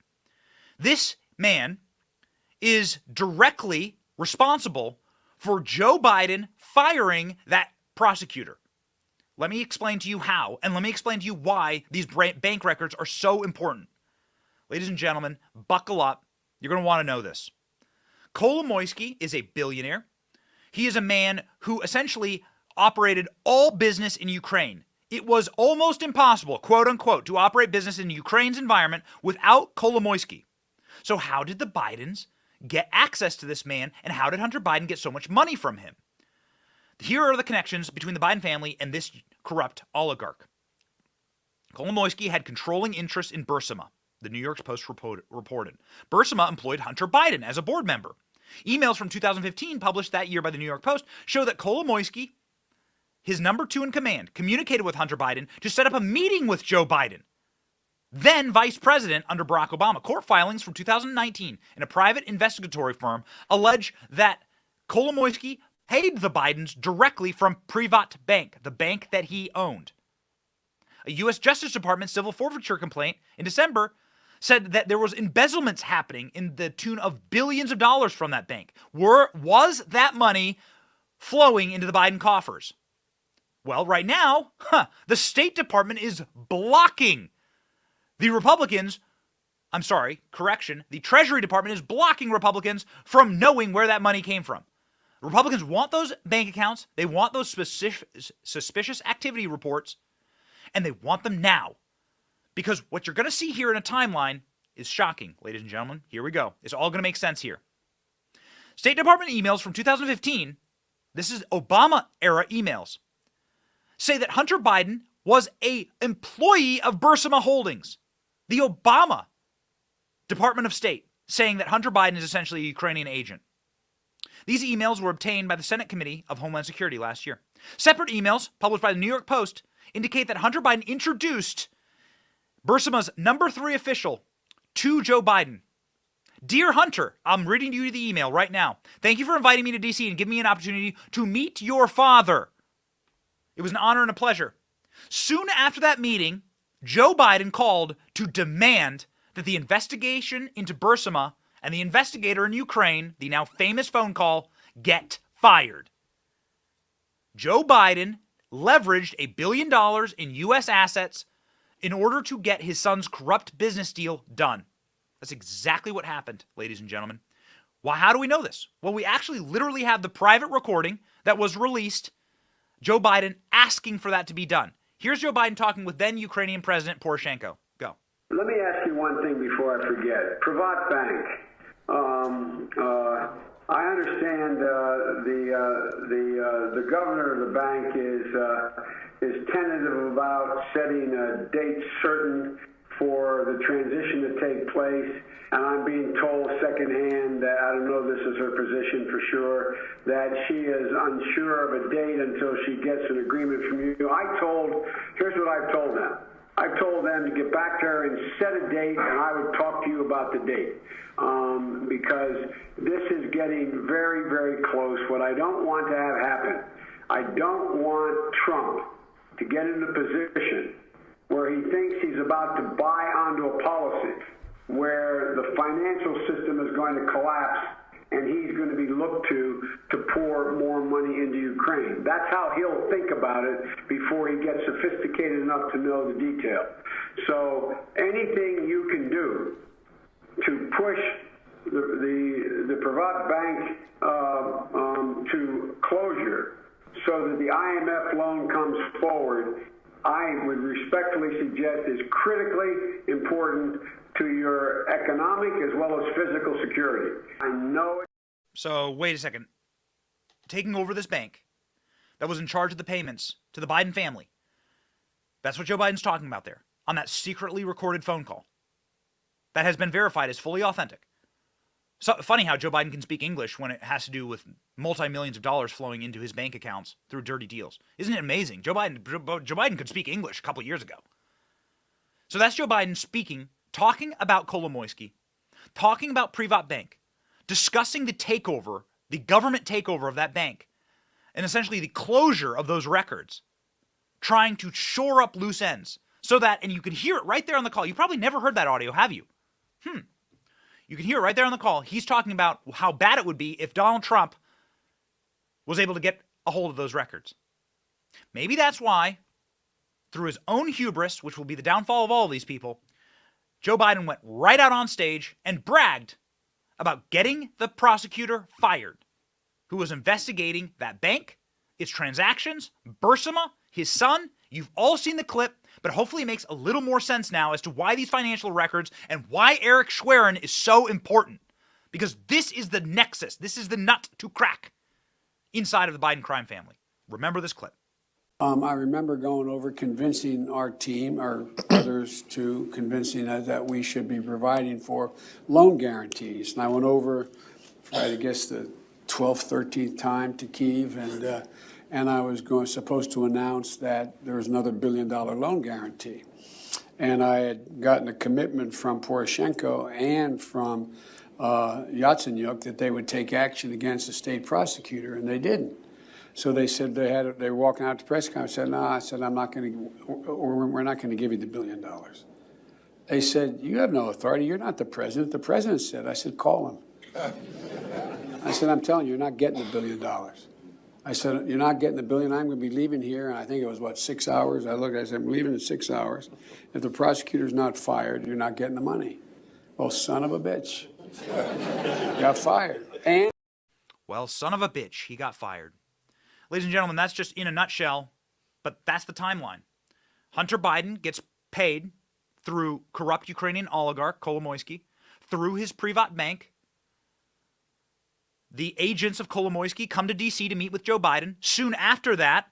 This man is directly responsible for Joe Biden firing that prosecutor. Let me explain to you how, and let me explain to you why these bank records are so important. Ladies and gentlemen, buckle up. You're going to want to know this. Kolomoisky is a billionaire. He is a man who essentially operated all business in Ukraine. It was almost impossible, quote unquote, to operate business in Ukraine's environment without Kolomoisky. So how did the Bidens get access to this man, and how did Hunter Biden get so much money from him? Here are the connections between the Biden family and this corrupt oligarch. Kolomoisky had controlling interests in Burisma, the New York Post reported. Burisma employed Hunter Biden as a board member. Emails from 2015 published that year by the New York Post show that Kolomoisky, his number two in command, communicated with Hunter Biden to set up a meeting with Joe Biden, then vice president under Barack Obama. Court filings from 2019 in a private investigatory firm allege that Kolomoisky paid the Bidens directly from Privat Bank, the bank that he owned. A U.S. Justice Department civil forfeiture complaint in December said that there was embezzlements happening in the tune of billions of dollars from that bank. Was that money flowing into the Biden coffers? Well, right now, the State Department is blocking the Republicans. The Treasury Department is blocking Republicans from knowing where that money came from. Republicans want those bank accounts. They want those suspicious activity reports, and they want them now. Because what you're going to see here in a timeline is shocking, ladies and gentlemen. Here we go. It's all going to make sense here. State Department emails from 2015, this is Obama-era emails, say that Hunter Biden was an employee of Burisma Holdings, the Obama Department of State, saying that Hunter Biden is essentially a Ukrainian agent. These emails were obtained by the Senate Committee of Homeland Security last year. Separate emails published by the New York Post indicate that Hunter Biden introduced Burisma's number 3 official to Joe Biden. Dear Hunter, I'm reading you the email right now. Thank you for inviting me to D.C. and giving me an opportunity to meet your father. It was an honor and a pleasure. Soon after that meeting, Joe Biden called to demand that the investigation into Burisma and the investigator in Ukraine, the now famous phone call, get fired. Joe Biden leveraged $1 billion in U.S. assets in order to get his son's corrupt business deal done. That's exactly what happened, ladies and gentlemen. Well, how do we know this? Well, we actually literally have the private recording that was released, Joe Biden asking for that to be done. Here's Joe Biden talking with then Ukrainian President Poroshenko. Go. Let me ask you one thing before I forget. Privat Bank. I understand the governor of the bank is tentative about setting a date certain for the transition to take place, and I'm being told secondhand that, I don't know this is her position for sure, that she is unsure of a date until she gets an agreement from you. Here's what I've told them. I've told them to get back to her and set a date, and I would talk to you about the date. Because this is getting very, very close. What I don't want to have happen, I don't want Trump to get in a position where he thinks he's about to buy onto a policy where the financial system is going to collapse and he's going to be looked to pour more money into Ukraine. That's how he'll think about it before he gets sophisticated enough to know the detail. So anything you can do to push the Privat Bank to closure so that the IMF loan comes forward, I would respectfully suggest is critically important to your economic as well as physical security. I know it. So wait a second. Taking over this bank that was in charge of the payments to the Biden family. That's what Joe Biden's talking about there on that secretly recorded phone call that has been verified as fully authentic. So funny how Joe Biden can speak English when it has to do with multi-millions of dollars flowing into his bank accounts through dirty deals. Isn't it amazing? Joe Biden could speak English a couple years ago. So that's Joe Biden speaking, talking about Kolomoisky, talking about Privat Bank, discussing the takeover, the government takeover of that bank, and essentially the closure of those records, trying to shore up loose ends so that, and you can hear it right there on the call. You probably never heard that audio, have you? You can hear it right there on the call. He's talking about how bad it would be if Donald Trump was able to get a hold of those records. Maybe that's why, through his own hubris, which will be the downfall of all of these people, Joe Biden went right out on stage and bragged about getting the prosecutor fired. who was investigating that bank, its transactions, Bursima, his son. You've all seen the clip, but hopefully it makes a little more sense now as to why these financial records and why Eric Schwerin is so important. Because this is the nexus. This is the nut to crack inside of the Biden crime family. Remember this clip. I remember going over convincing our team, or others too, convincing us that we should be providing for loan guarantees. And I went over for, I guess, the 12th, 13th time to Kyiv, and I was supposed to announce that there was another $1 billion loan guarantee. And I had gotten a commitment from Poroshenko and from Yatsenyuk that they would take action against the state prosecutor, and they didn't. So they said they were walking out to press conference. I said, no, I said, I'm not going to, or we're not going to give you the $1 billion. They said, you have no authority. You're not the president. The president said. I said, call him. I said, I'm telling you, you're not getting the $1 billion. I said, you're not getting the $1 billion. I'm going to be leaving here. And I think it was, 6 hours? I looked, I said, I'm leaving in 6 hours. If the prosecutor's not fired, you're not getting the money. Well, son of a bitch. Got fired. And well, son of a bitch, he got fired. Ladies and gentlemen, that's just in a nutshell, but that's the timeline. Hunter Biden gets paid through corrupt Ukrainian oligarch Kolomoisky, through his Privat bank. The agents of Kolomoisky come to D.C. to meet with Joe Biden. Soon after that,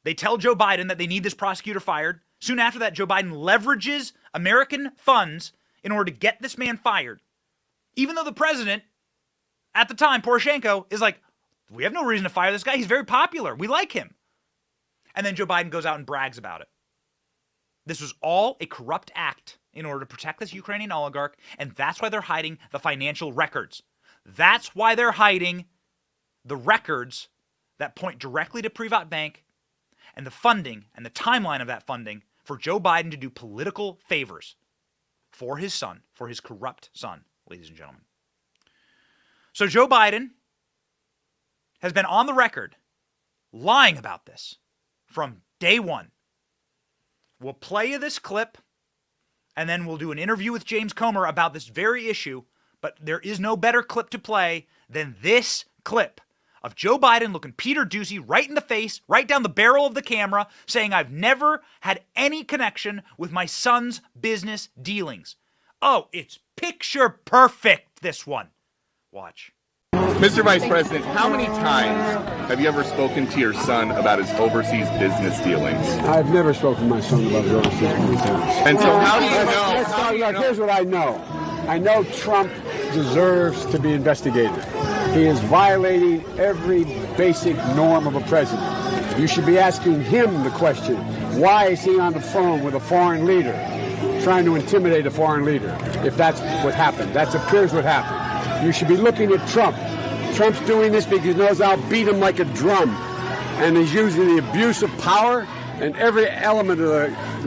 they tell Joe Biden that they need this prosecutor fired. Soon after that, Joe Biden leverages American funds in order to get this man fired. Even though the president, at the time, Poroshenko, is like, we have no reason to fire this guy. He's very popular. We like him. And then Joe Biden goes out and brags about it. This was all a corrupt act in order to protect this Ukrainian oligarch, and that's why they're hiding the financial records. That's why they're hiding the records that point directly to Privat Bank and the funding and the timeline of that funding for Joe Biden to do political favors for his son, for his corrupt son, ladies and gentlemen. So Joe Biden has been on the record lying about this from day one. We'll play you this clip, and then we'll do an interview with James Comer about this very issue, but there is no better clip to play than this clip of Joe Biden looking Peter Doocy right in the face, right down the barrel of the camera, saying, I've never had any connection with my son's business dealings. Oh, it's picture perfect, this one. Watch. Mr. Vice President, how many times have you ever spoken to your son about his overseas business dealings? I've never spoken to my son about his overseas business dealings. And so how do you know? Here's what I know. I know Trump deserves to be investigated. He is violating every basic norm of a president. You should be asking him the question, why is he on the phone with a foreign leader, trying to intimidate a foreign leader, if that's what happened? That appears what happened. You should be looking at Trump. Trump's doing this because he knows I'll beat him like a drum. And he's using the abuse of power and every element of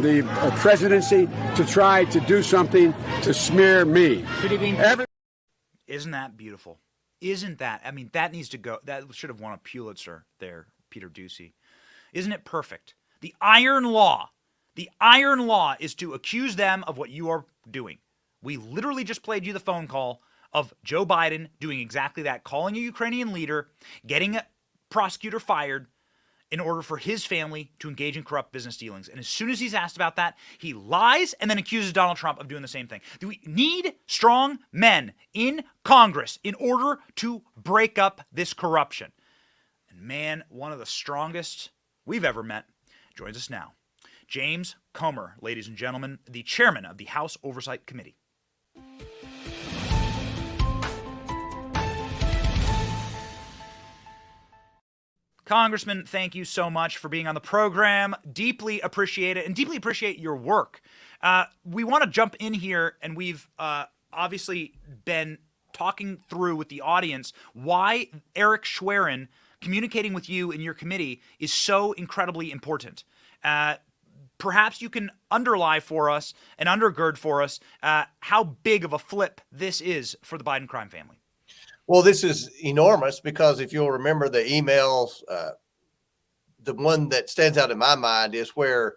the presidency to try to do something to smear me. Isn't that beautiful? Isn't that? I mean, that needs to go. That should have won a Pulitzer there, Peter Doocy. Isn't it perfect? The iron law is to accuse them of what you are doing. We literally just played you the phone call of Joe Biden doing exactly that, calling a Ukrainian leader, getting a prosecutor fired in order for his family to engage in corrupt business dealings. And as soon as he's asked about that, he lies and then accuses Donald Trump of doing the same thing. Do we need strong men in Congress in order to break up this corruption? And man, one of the strongest we've ever met joins us now. James Comer, ladies and gentlemen, the chairman of the House Oversight Committee. Congressman, thank you so much for being on the program. Deeply appreciate it and deeply appreciate your work. We want to jump in here, and we've obviously been talking through with the audience why Eric Schwerin communicating with you and your committee is so incredibly important. Perhaps you can underlie for us and undergird for us how big of a flip this is for the Biden crime family. Well, this is enormous because if you'll remember the emails, the one that stands out in my mind is where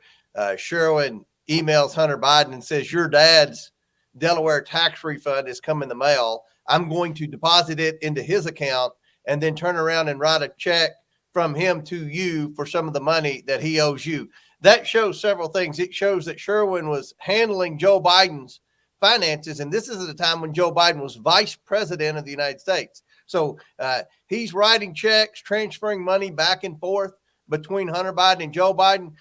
Sherwin emails Hunter Biden and says, your dad's Delaware tax refund has come in the mail. I'm going to deposit it into his account and then turn around and write a check from him to you for some of the money that he owes you. That shows several things. It shows that Sherwin was handling Joe Biden's finances, and this is at a time when Joe Biden was vice president of the United States. So he's writing checks, transferring money back and forth between Hunter Biden and Joe Biden.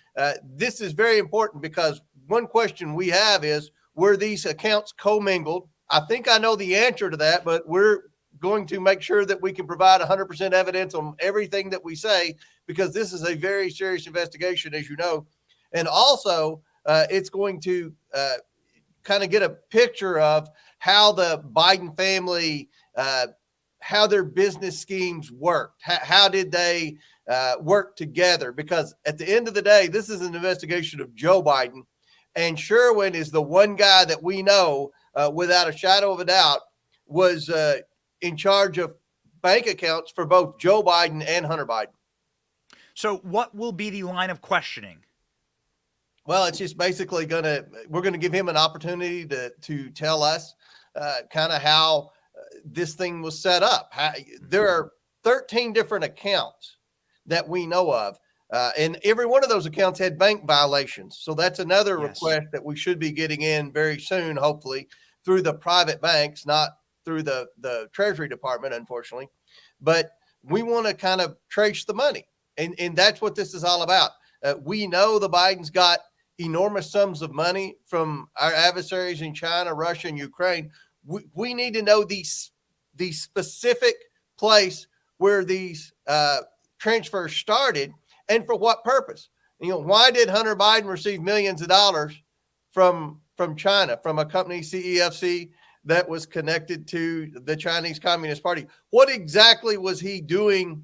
This is very important because one question we have is, were these accounts commingled? I think I know the answer to that, but we're going to make sure that we can provide 100% evidence on everything that we say, because this is a very serious investigation, as you know. And also, it's going to kind of get a picture of how the Biden family, how their business schemes worked. How did they work together? Because at the end of the day, this is an investigation of Joe Biden, and Sherwin is the one guy that we know without a shadow of a doubt was in charge of bank accounts for both Joe Biden and Hunter Biden. So what will be the line of questioning? Well, it's just basically we're going to give him an opportunity to tell us kind of how this thing was set up. There are 13 different accounts that we know of, and every one of those accounts had bank violations. So that's another request that we should be getting in very soon, hopefully, through the private banks, not through the Treasury Department, unfortunately. But we want to kind of trace the money, and that's what this is all about. We know the Bidens got enormous sums of money from our adversaries in China, Russia, and Ukraine. We need to know the specific place where these transfers started and for what purpose. Why did Hunter Biden receive millions of dollars from China, from a company, CEFC, that was connected to the Chinese Communist Party? What exactly was he doing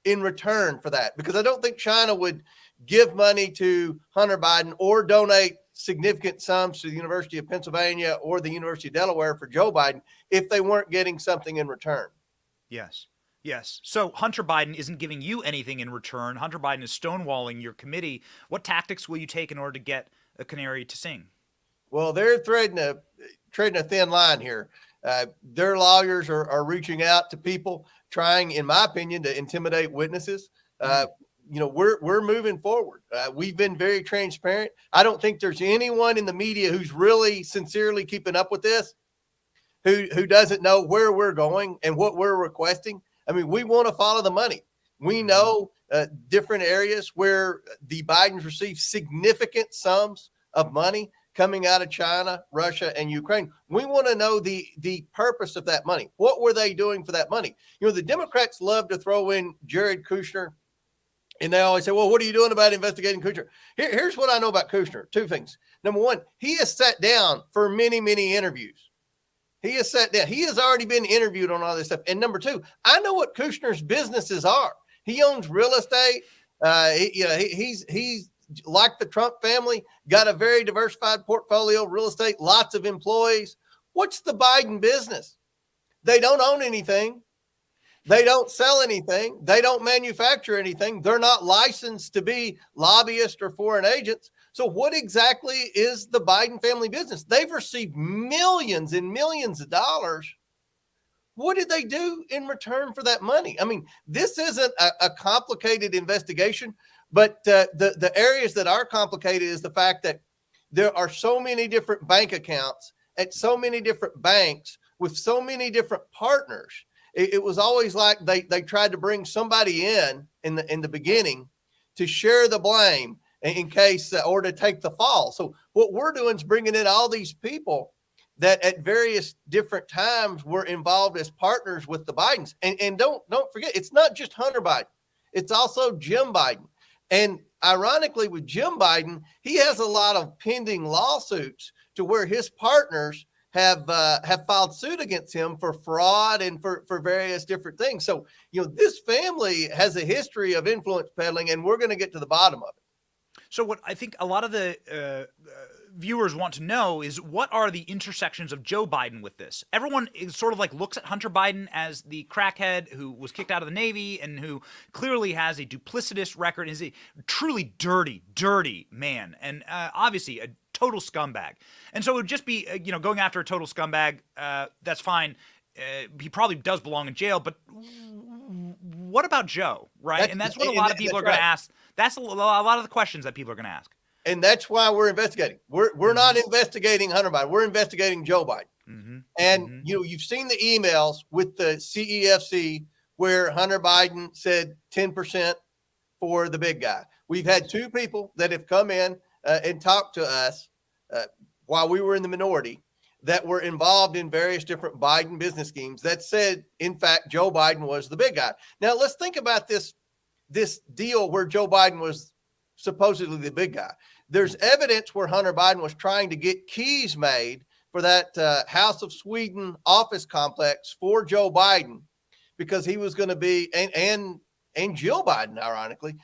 in return for that? Because I don't think China would give money to Hunter Biden or donate significant sums to the University of Pennsylvania or the University of Delaware for Joe Biden if they weren't getting something in return. Yes. So Hunter Biden isn't giving you anything in return. Hunter Biden is stonewalling your committee. What tactics will you take in order to get a canary to sing? Well, they're trading a thin line here. Their lawyers are reaching out to people, trying, in my opinion, to intimidate witnesses. We're moving forward. We've been very transparent. I don't think there's anyone in the media who's really sincerely keeping up with this, who doesn't know where we're going and what we're requesting. I mean, we want to follow the money. We know different areas where the Bidens received significant sums of money coming out of China, Russia, and Ukraine. We want to know the purpose of that money. What were they doing for that money? The Democrats love to throw in Jared Kushner, and they always say, well, what are you doing about investigating Kushner? Here's what I know about Kushner. Two things. Number one, he has sat down for many, many interviews. He has sat down. He has already been interviewed on all this stuff. And number two, I know what Kushner's businesses are. He owns real estate. He's like the Trump family, got a very diversified portfolio of real estate, lots of employees. What's the Biden business? They don't own anything. They don't sell anything. They don't manufacture anything. They're not licensed to be lobbyists or foreign agents. So what exactly is the Biden family business? They've received millions and millions of dollars. What did they do in return for that money? I mean, this isn't a complicated investigation, but the areas that are complicated is the fact that there are so many different bank accounts at so many different banks with so many different partners. It was always like they tried to bring somebody in the beginning to share the blame in case or to take the fall. So what we're doing is bringing in all these people that at various different times were involved as partners with the Bidens. And don't forget, it's not just Hunter Biden. It's also Jim Biden. And ironically, with Jim Biden, he has a lot of pending lawsuits to where his partners have filed suit against him for fraud and for various different things. So, this family has a history of influence peddling, and we're going to get to the bottom of it. So what I think a lot of the viewers want to know is, what are the intersections of Joe Biden with this? Everyone is sort of like looks at Hunter Biden as the crackhead who was kicked out of the Navy and who clearly has a duplicitous record, is a truly dirty, dirty man, and obviously a total scumbag. And so it would just be, going after a total scumbag, that's fine. He probably does belong in jail, but what about Joe, right? And that's what a lot of people are going to ask. That's a lot of the questions that people are going to ask. And that's why we're investigating. We're not investigating Hunter Biden. We're investigating Joe Biden. And you've seen the emails with the CEFC where Hunter Biden said 10% for the big guy. We've had two people that have come in and talked to us while we were in the minority that were involved in various different Biden business schemes that said, in fact, Joe Biden was the big guy. Now, let's think about this deal where Joe Biden was supposedly the big guy. There's evidence where Hunter Biden was trying to get keys made for that House of Sweden office complex for Joe Biden because he was going to be, and Jill Biden, ironically,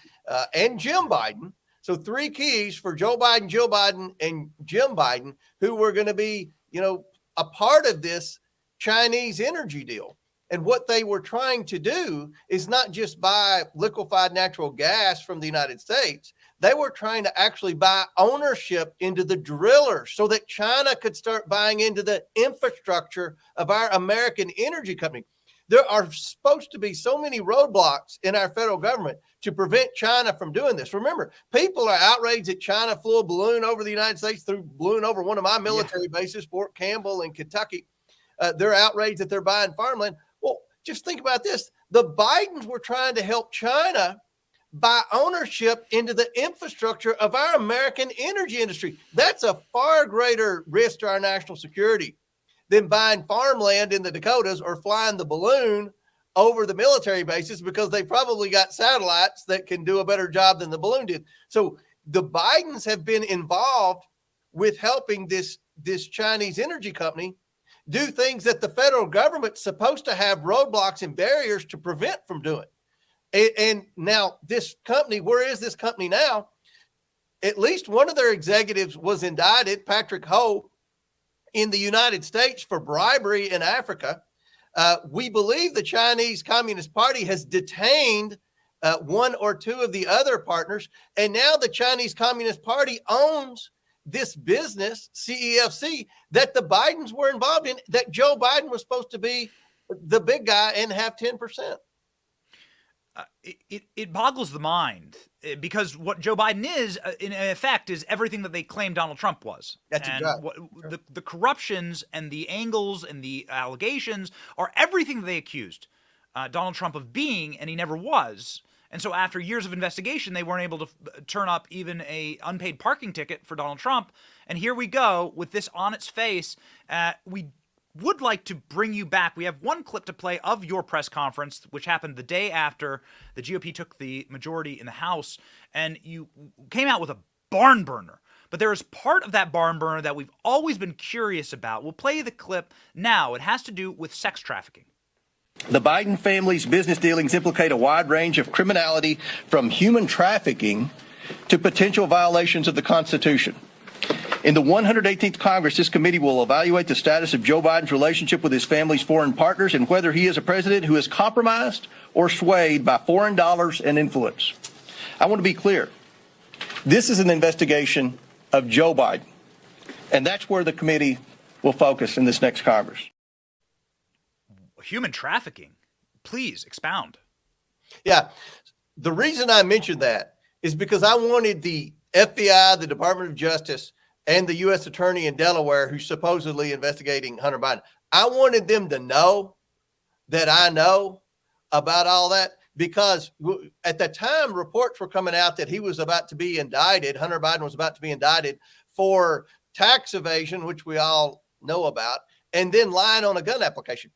and Jim Biden. So 3 keys for Joe Biden, Jill Biden, and Jim Biden, who were going to be, a part of this Chinese energy deal. And what they were trying to do is not just buy liquefied natural gas from the United States. They were trying to actually buy ownership into the drillers so that China could start buying into the infrastructure of our American energy company. There are supposed to be so many roadblocks in our federal government to prevent China from doing this. Remember, people are outraged that China flew a balloon over the United States, balloon over one of my military bases, Fort Campbell in Kentucky. They're outraged that they're buying farmland. Well, just think about this. The Bidens were trying to help China buy ownership into the infrastructure of our American energy industry. That's a far greater risk to our national security than buying farmland in the Dakotas or flying the balloon over the military bases because they probably got satellites that can do a better job than the balloon did. So the Bidens have been involved with helping this Chinese energy company do things that the federal government's supposed to have roadblocks and barriers to prevent from doing. And now this company, where is this company now? At least one of their executives was indicted, Patrick Ho, in the United States for bribery in Africa. We believe the Chinese Communist Party has detained 1 or 2 of the other partners. And now the Chinese Communist Party owns this business, CEFC, that the Bidens were involved in, that Joe Biden was supposed to be the big guy and have 10%. It boggles the mind because what Joe Biden is, in effect, is everything that they claimed Donald Trump was. That's exactly. The corruptions and the angles and the allegations are everything that they accused Donald Trump of being, and he never was. And so after years of investigation, they weren't able to turn up even a unpaid parking ticket for Donald Trump. And here we go with this on its face. We would like to bring you back. We have one clip to play of your press conference, which happened the day after the GOP took the majority in the House, and you came out with a barn burner. But there is part of that barn burner that we've always been curious about. We'll play the clip now. It has to do with sex trafficking. The Biden family's business dealings implicate a wide range of criminality, from human trafficking to potential violations of the Constitution. In the 118th Congress, this committee will evaluate the status of Joe Biden's relationship with his family's foreign partners and whether he is a president who is compromised or swayed by foreign dollars and influence. I want to be clear. This is an investigation of Joe Biden, and that's where the committee will focus in this next Congress. Human trafficking. Please expound. Yeah. The reason I mentioned that is because I wanted the FBI, the Department of Justice, and the U.S. Attorney in Delaware, who's supposedly investigating Hunter Biden, I wanted them to know that I know about all that, because at the time, reports were coming out that he was about to be indicted. Hunter Biden was about to be indicted for tax evasion, which we all know about, and then lying on a gun application.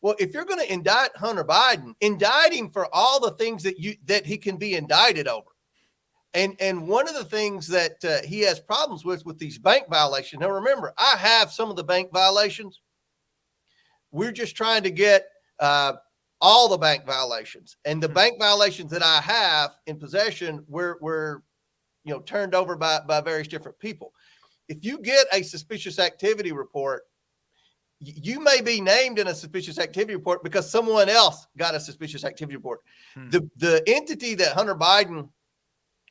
Well, if you're going to indict Hunter Biden, indict him for all the things that he can be indicted over. And one of the things that he has problems with these bank violations. Now, remember, I have some of the bank violations. We're just trying to get all the bank violations, and the bank violations that I have in possession were turned over by various different people. If you get a suspicious activity report, you may be named in a suspicious activity report because someone else got a suspicious activity report. The entity that Hunter Biden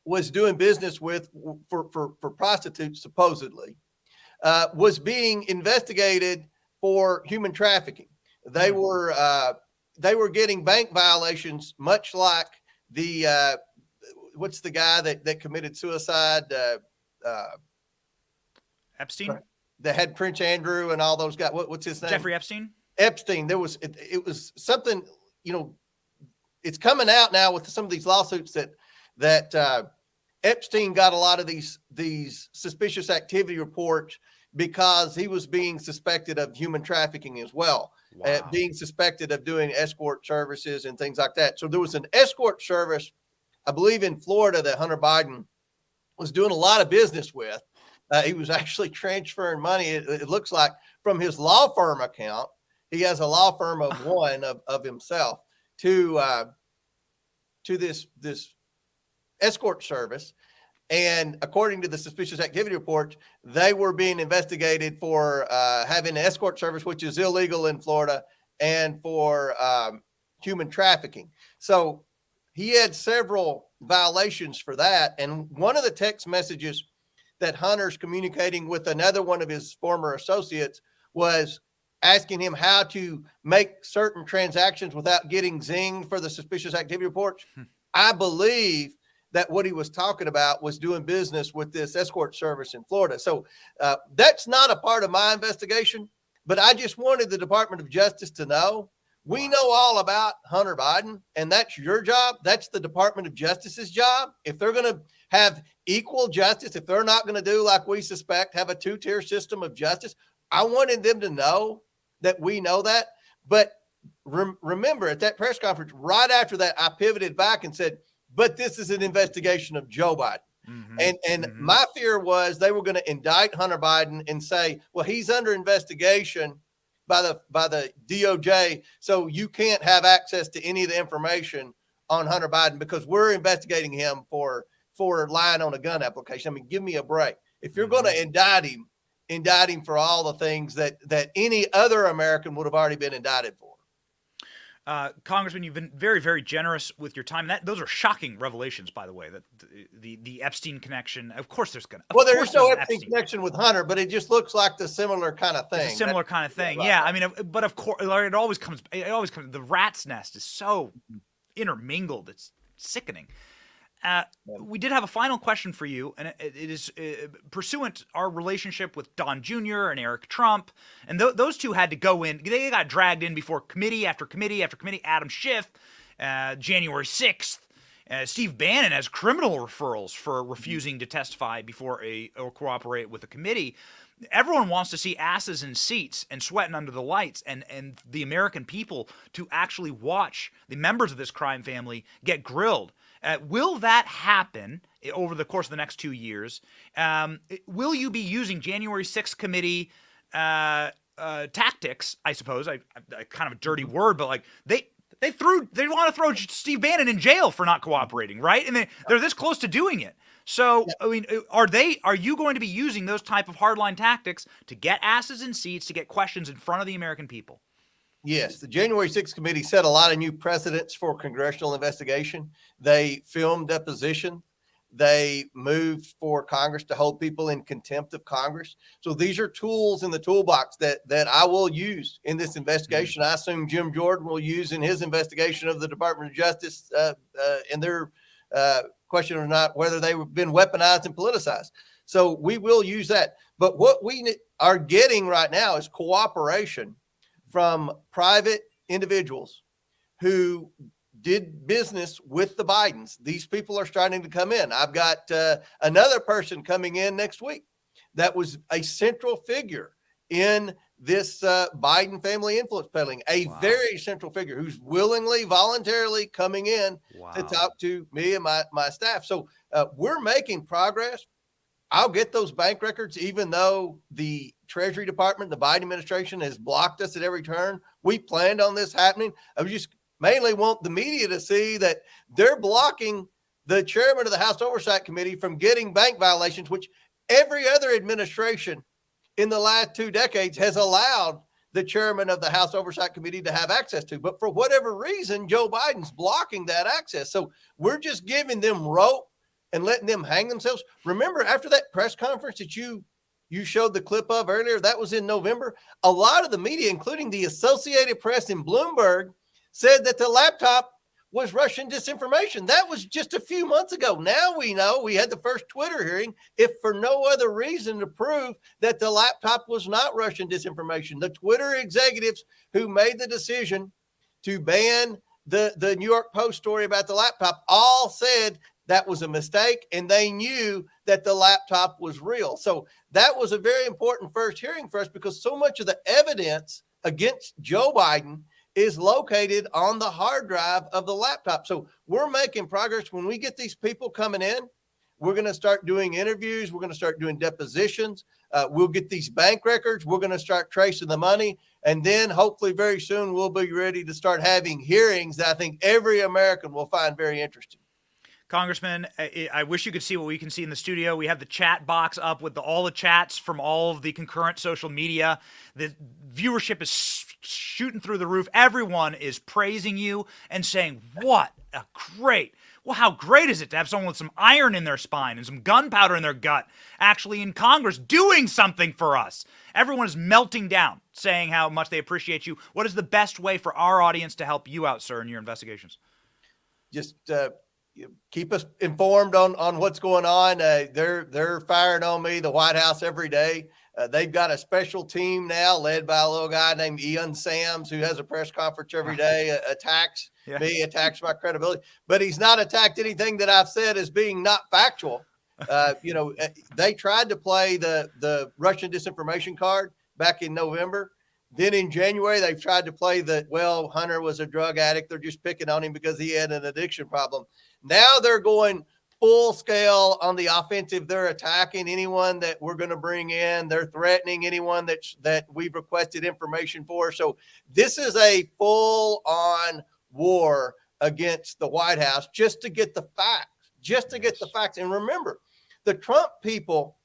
was doing business with for prostitutes, supposedly, was being investigated for human trafficking. They were they were getting bank violations, much like the what's the guy that committed suicide? Epstein. That had Prince Andrew and all those guys. What's his name? Jeffrey Epstein. Epstein. There was it was something. It's coming out now with some of these lawsuits that Epstein got a lot of these suspicious activity reports because he was being suspected of human trafficking as well, being suspected of doing escort services and things like that. So there was an escort service, I believe, in Florida that Hunter Biden was doing a lot of business with. He was actually transferring money, it looks like, from his law firm account. He has a law firm of one of himself to this escort service. And according to the suspicious activity report, they were being investigated for having an escort service, which is illegal in Florida, and for human trafficking. So he had several violations for that. And one of the text messages that Hunter's communicating with another one of his former associates was asking him how to make certain transactions without getting zinged for the suspicious activity reports. I believe that what he was talking about was doing business with this escort service in Florida. So that's not a part of my investigation, but I just wanted the Department of Justice to know. We know all about Hunter Biden, and that's your job. That's the Department of Justice's job. If they're going to have equal justice, if they're not going to do like we suspect, have a two-tier system of justice, I wanted them to know that we know that. But remember, at that press conference, right after that, I pivoted back and said, but this is an investigation of Joe Biden. And my fear was they were going to indict Hunter Biden and say, well, he's under investigation by the DOJ, so you can't have access to any of the information on Hunter Biden because we're investigating him for lying on a gun application. I mean, give me a break. If you're going to indict him for all the things that any other American would have already been indicted for. Congressman, you've been very, very generous with your time. Those are shocking revelations, by the way, that the Epstein connection. Of course, there's there's no Epstein connection with Hunter, but it just looks like the similar kind of thing. It's a similar kind of thing. Yeah. I mean, but of course, it always comes. The rat's nest is so intermingled. It's sickening. We did have a final question for you, and it is pursuant our relationship with Don Jr. and Eric Trump, and those two had to go in. They got dragged in before committee after committee after committee. Adam Schiff, January 6th. Steve Bannon has criminal referrals for refusing to testify before or cooperate with a committee. Everyone wants to see asses in seats and sweating under the lights, and the American people to actually watch the members of this crime family get grilled. Will that happen over the course of the next 2 years? Will you be using January 6th committee tactics, I suppose? I kind of a dirty word, but like they want to throw Steve Bannon in jail for not cooperating, right? And they're this close to doing it. So, I mean, are you going to be using those type of hardline tactics to get asses in seats, to get questions in front of the American people? Yes, the January 6th committee set a lot of new precedents for congressional investigation. They filmed deposition. They moved for Congress to hold people in contempt of Congress. So these are tools in the toolbox that I will use in this investigation. I assume Jim Jordan will use in his investigation of the Department of Justice in their question or not, whether they've been weaponized and politicized. So we will use that. But what we are getting right now is cooperation from private individuals who did business with the Bidens. These people are starting to come in. I've got another person coming in next week that was a central figure in this Biden family influence peddling, very central figure who's willingly, voluntarily coming in to talk to me and my staff. So we're making progress. I'll get those bank records, even though the Treasury Department, the Biden administration has blocked us at every turn. We planned on this happening. I just mainly want the media to see that they're blocking the chairman of the House Oversight Committee from getting bank violations, which every other administration in the last 2 decades has allowed the chairman of the House Oversight Committee to have access to. But for whatever reason, Joe Biden's blocking that access. So we're just giving them rope and letting them hang themselves. Remember, after that press conference that you showed the clip of earlier, that was in November, a lot of the media, including the Associated Press and Bloomberg, said that the laptop was Russian disinformation. That was just a few months ago. Now we know, we had the first Twitter hearing, if for no other reason to prove that the laptop was not Russian disinformation. The Twitter executives who made the decision to ban the New York Post story about the laptop all said that was a mistake, and they knew that the laptop was real. So that was a very important first hearing for us, because so much of the evidence against Joe Biden is located on the hard drive of the laptop. So we're making progress. When we get these people coming in, we're going to start doing interviews. We're going to start doing depositions. We'll get these bank records. We're going to start tracing the money. And then hopefully very soon we'll be ready to start having hearings that I think every American will find very interesting. Congressman, I wish you could see what we can see in the studio. We have the chat box up with all the chats from all of the concurrent social media. The viewership is shooting through the roof. Everyone is praising you and saying, what a great, well, how great is it to have someone with some iron in their spine and some gunpowder in their gut actually in Congress doing something for us. Everyone is melting down, saying how much they appreciate you. What is the best way for our audience to help you out, sir, in your investigations? Just keep us informed on what's going on. They're firing on me, the White House, every day. They've got a special team now led by a little guy named Ian Sams, who has a press conference every day, attacks me, attacks my credibility. But he's not attacked anything that I've said as being not factual. They tried to play the Russian disinformation card back in November. Then in January, they've tried to play Hunter was a drug addict. They're just picking on him because he had an addiction problem. Now they're going full scale on the offensive. They're attacking anyone that we're going to bring in. They're threatening anyone that we've requested information for. So this is a full on war against the White House just to get the facts, And remember, the Trump people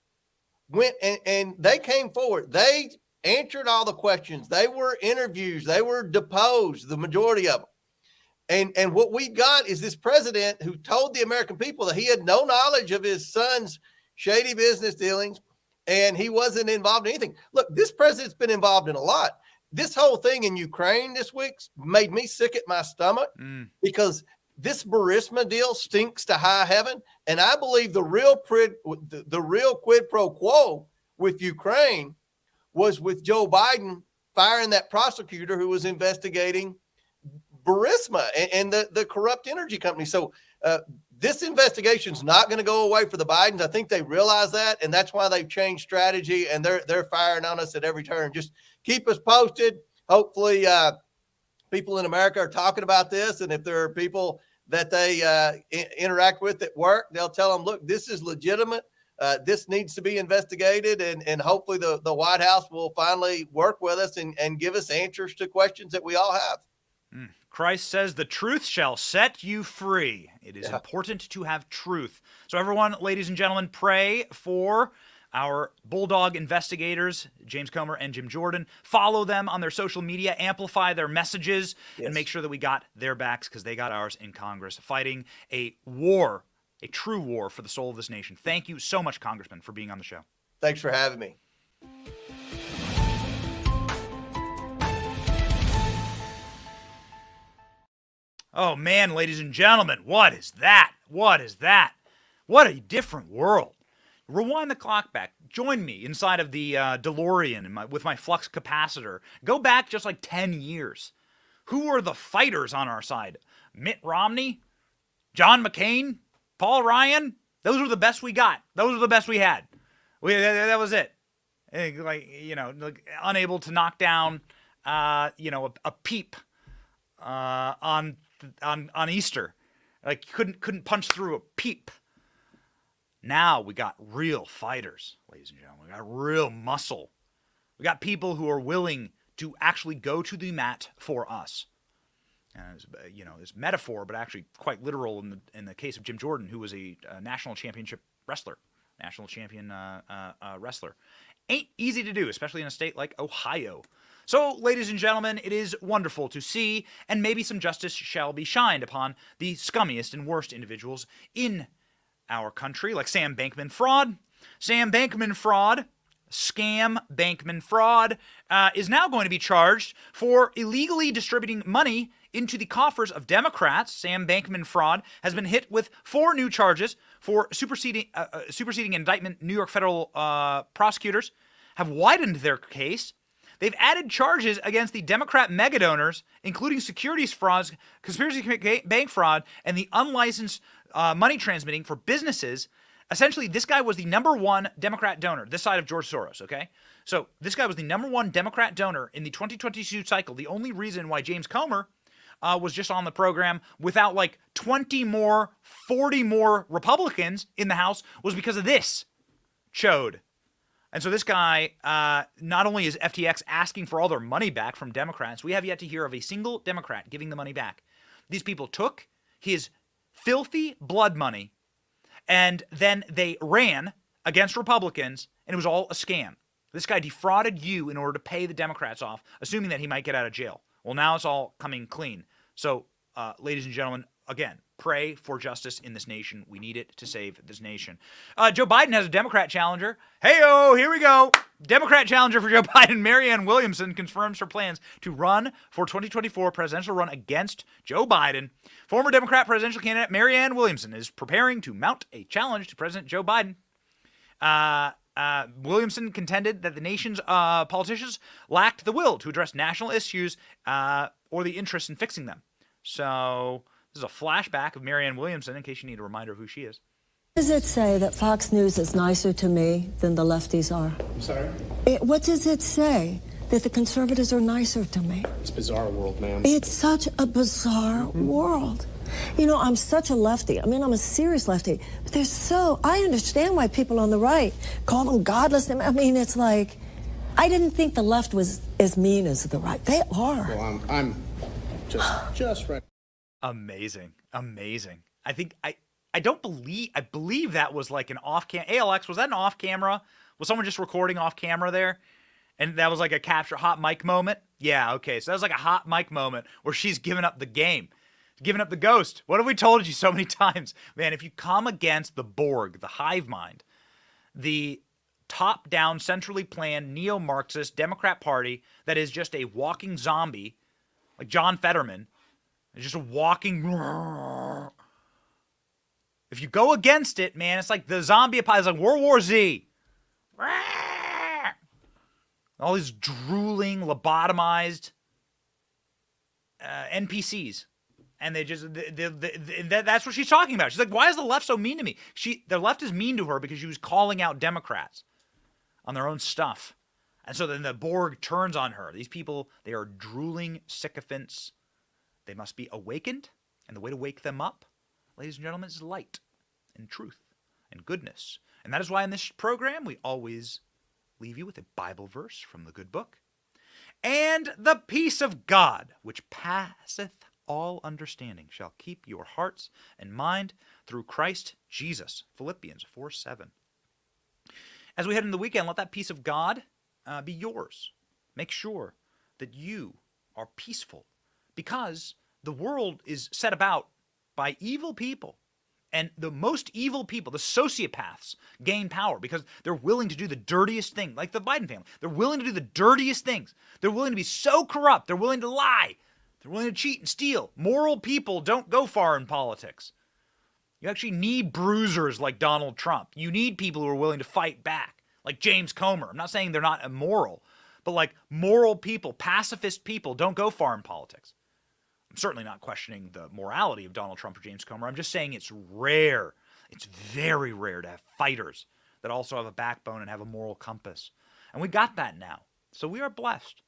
went and they came forward. They answered all the questions. They were interviews. They were deposed, the majority of them. And what we got is this president who told the American people that he had no knowledge of his son's shady business dealings and he wasn't involved in anything. Look, this president's been involved in a lot. This whole thing in Ukraine this week made me sick at my stomach because this Burisma deal stinks to high heaven. And I believe the real quid pro quo with Ukraine was with Joe Biden firing that prosecutor who was investigating Burisma and the corrupt energy company. So this investigation is not going to go away for the Bidens. I think they realize that, and that's why they've changed strategy, and they're firing on us at every turn. Just keep us posted. Hopefully people in America are talking about this, and if there are people that they interact with at work, they'll tell them, look, this is legitimate. This needs to be investigated, and hopefully the White House will finally work with us and give us answers to questions that we all have. Christ says the truth shall set you free. It is important to have truth. So everyone, ladies and gentlemen, pray for our Bulldog investigators, James Comer and Jim Jordan. Follow them on their social media, amplify their messages, and make sure that we got their backs because they got ours in Congress, fighting a war, a true war for the soul of this nation. Thank you so much, Congressman, for being on the show. Thanks for having me. Oh, man, ladies and gentlemen, what is that? What is that? What a different world. Rewind the clock back. Join me inside of the DeLorean with my flux capacitor. Go back just like 10 years. Who were the fighters on our side? Mitt Romney? John McCain? Paul Ryan? Those were the best we got. Those were the best we had. That was it. Unable to knock down, a peep on Easter. Like couldn't punch through a peep. Now we got real fighters, ladies and gentlemen. We got real muscle. We got people who are willing to actually go to the mat for us. And it's metaphor, but actually quite literal in the case of Jim Jordan, who was a national champion wrestler. Ain't easy to do, especially in a state like Ohio. So, ladies and gentlemen, it is wonderful to see, and maybe some justice shall be shined upon the scummiest and worst individuals in our country, like Sam Bankman-Fried. Sam Bankman-Fried scam, Bankman fraud, is now going to be charged for illegally distributing money into the coffers of Democrats. Sam Bankman-Fried has been hit with 4 new charges for superseding indictment. New York federal prosecutors have widened their case. They've added charges against the Democrat mega donors, including securities frauds, conspiracy to commit bank fraud, and the unlicensed money transmitting for businesses. Essentially, this guy was the #1 Democrat donor, this side of George Soros, okay? So this guy was the #1 Democrat donor in the 2022 cycle. The only reason why James Comer was just on the program without like 20 more, 40 more Republicans in the House was because of this chode. And so this guy, not only is FTX asking for all their money back from Democrats, we have yet to hear of a single Democrat giving the money back. These people took his filthy blood money and then they ran against Republicans, and it was all a scam. This guy defrauded you in order to pay the Democrats off, assuming that he might get out of jail. Well, now it's all coming clean. So, ladies and gentlemen, again, pray for justice in this nation. We need it to save this nation. Joe Biden has a Democrat challenger. Hey-o, here we go. Democrat challenger for Joe Biden, Marianne Williamson, confirms her plans to run for 2024 presidential run against Joe Biden. Former Democrat presidential candidate Marianne Williamson is preparing to mount a challenge to President Joe Biden. Williamson contended that the nation's politicians lacked the will to address national issues or the interest in fixing them. So this is a flashback of Marianne Williamson, in case you need a reminder of who she is. Does it say that Fox News is nicer to me than the lefties are? I'm sorry? What does it say? That the conservatives are nicer to me? It's a bizarre world, ma'am. It's such a bizarre world. You know, I'm such a lefty. I mean, I'm a serious lefty. But I understand why people on the right call them godless. I mean, it's like, I didn't think the left was as mean as the right. They are. Well, I'm just right. Amazing. I think, I believe that was like an off-camera. ALX, was that an off-camera? Was someone just recording off-camera there? And that was like a capture hot mic moment? Yeah, okay. So that was like a hot mic moment where she's giving up the game. Giving up the ghost. What have we told you so many times? Man, if you come against the Borg, the hive mind, the top-down, centrally planned, neo-Marxist Democrat Party that is just a walking zombie, like John Fetterman, is just a walking... If you go against it, man, it's like the zombie apocalypse, like World War Z. All these drooling, lobotomized NPCs. And they just, that's what she's talking about. She's like, why is the left so mean to me? The left is mean to her because she was calling out Democrats on their own stuff. And so then the Borg turns on her. These people, they are drooling sycophants. They must be awakened. And the way to wake them up, ladies and gentlemen, is light and truth and goodness. And that is why in this program, we always leave you with a Bible verse from the good book. And the peace of God, which passeth all understanding, shall keep your hearts and mind through Christ Jesus. Philippians 4:7. As we head into the weekend, let that peace of God be yours. Make sure that you are peaceful, because the world is set about by evil people. And the most evil people, the sociopaths, gain power because they're willing to do the dirtiest thing, like the Biden family. They're willing to do the dirtiest things. They're willing to be so corrupt. They're willing to lie. They're willing to cheat and steal. Moral people don't go far in politics. You actually need bruisers like Donald Trump. You need people who are willing to fight back, like James Comer. I'm not saying they're not immoral, but like moral people, pacifist people don't go far in politics. I'm certainly not questioning the morality of Donald Trump or James Comer. I'm just saying it's rare. It's very rare to have fighters that also have a backbone and have a moral compass. And we got that now. So we are blessed.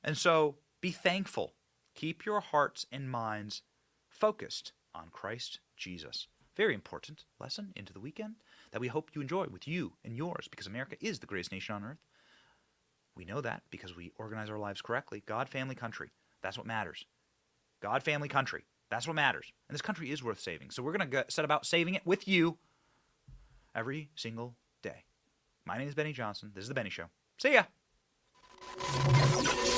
And so be thankful. Keep your hearts and minds focused on Christ Jesus. Very important lesson into the weekend that we hope you enjoy with you and yours, because America is the greatest nation on earth. We know that because we organize our lives correctly. God, family, country. That's what matters. God, family, country. That's what matters. And this country is worth saving. So we're going to set about saving it with you every single day. My name is Benny Johnson. This is The Benny Show. See ya.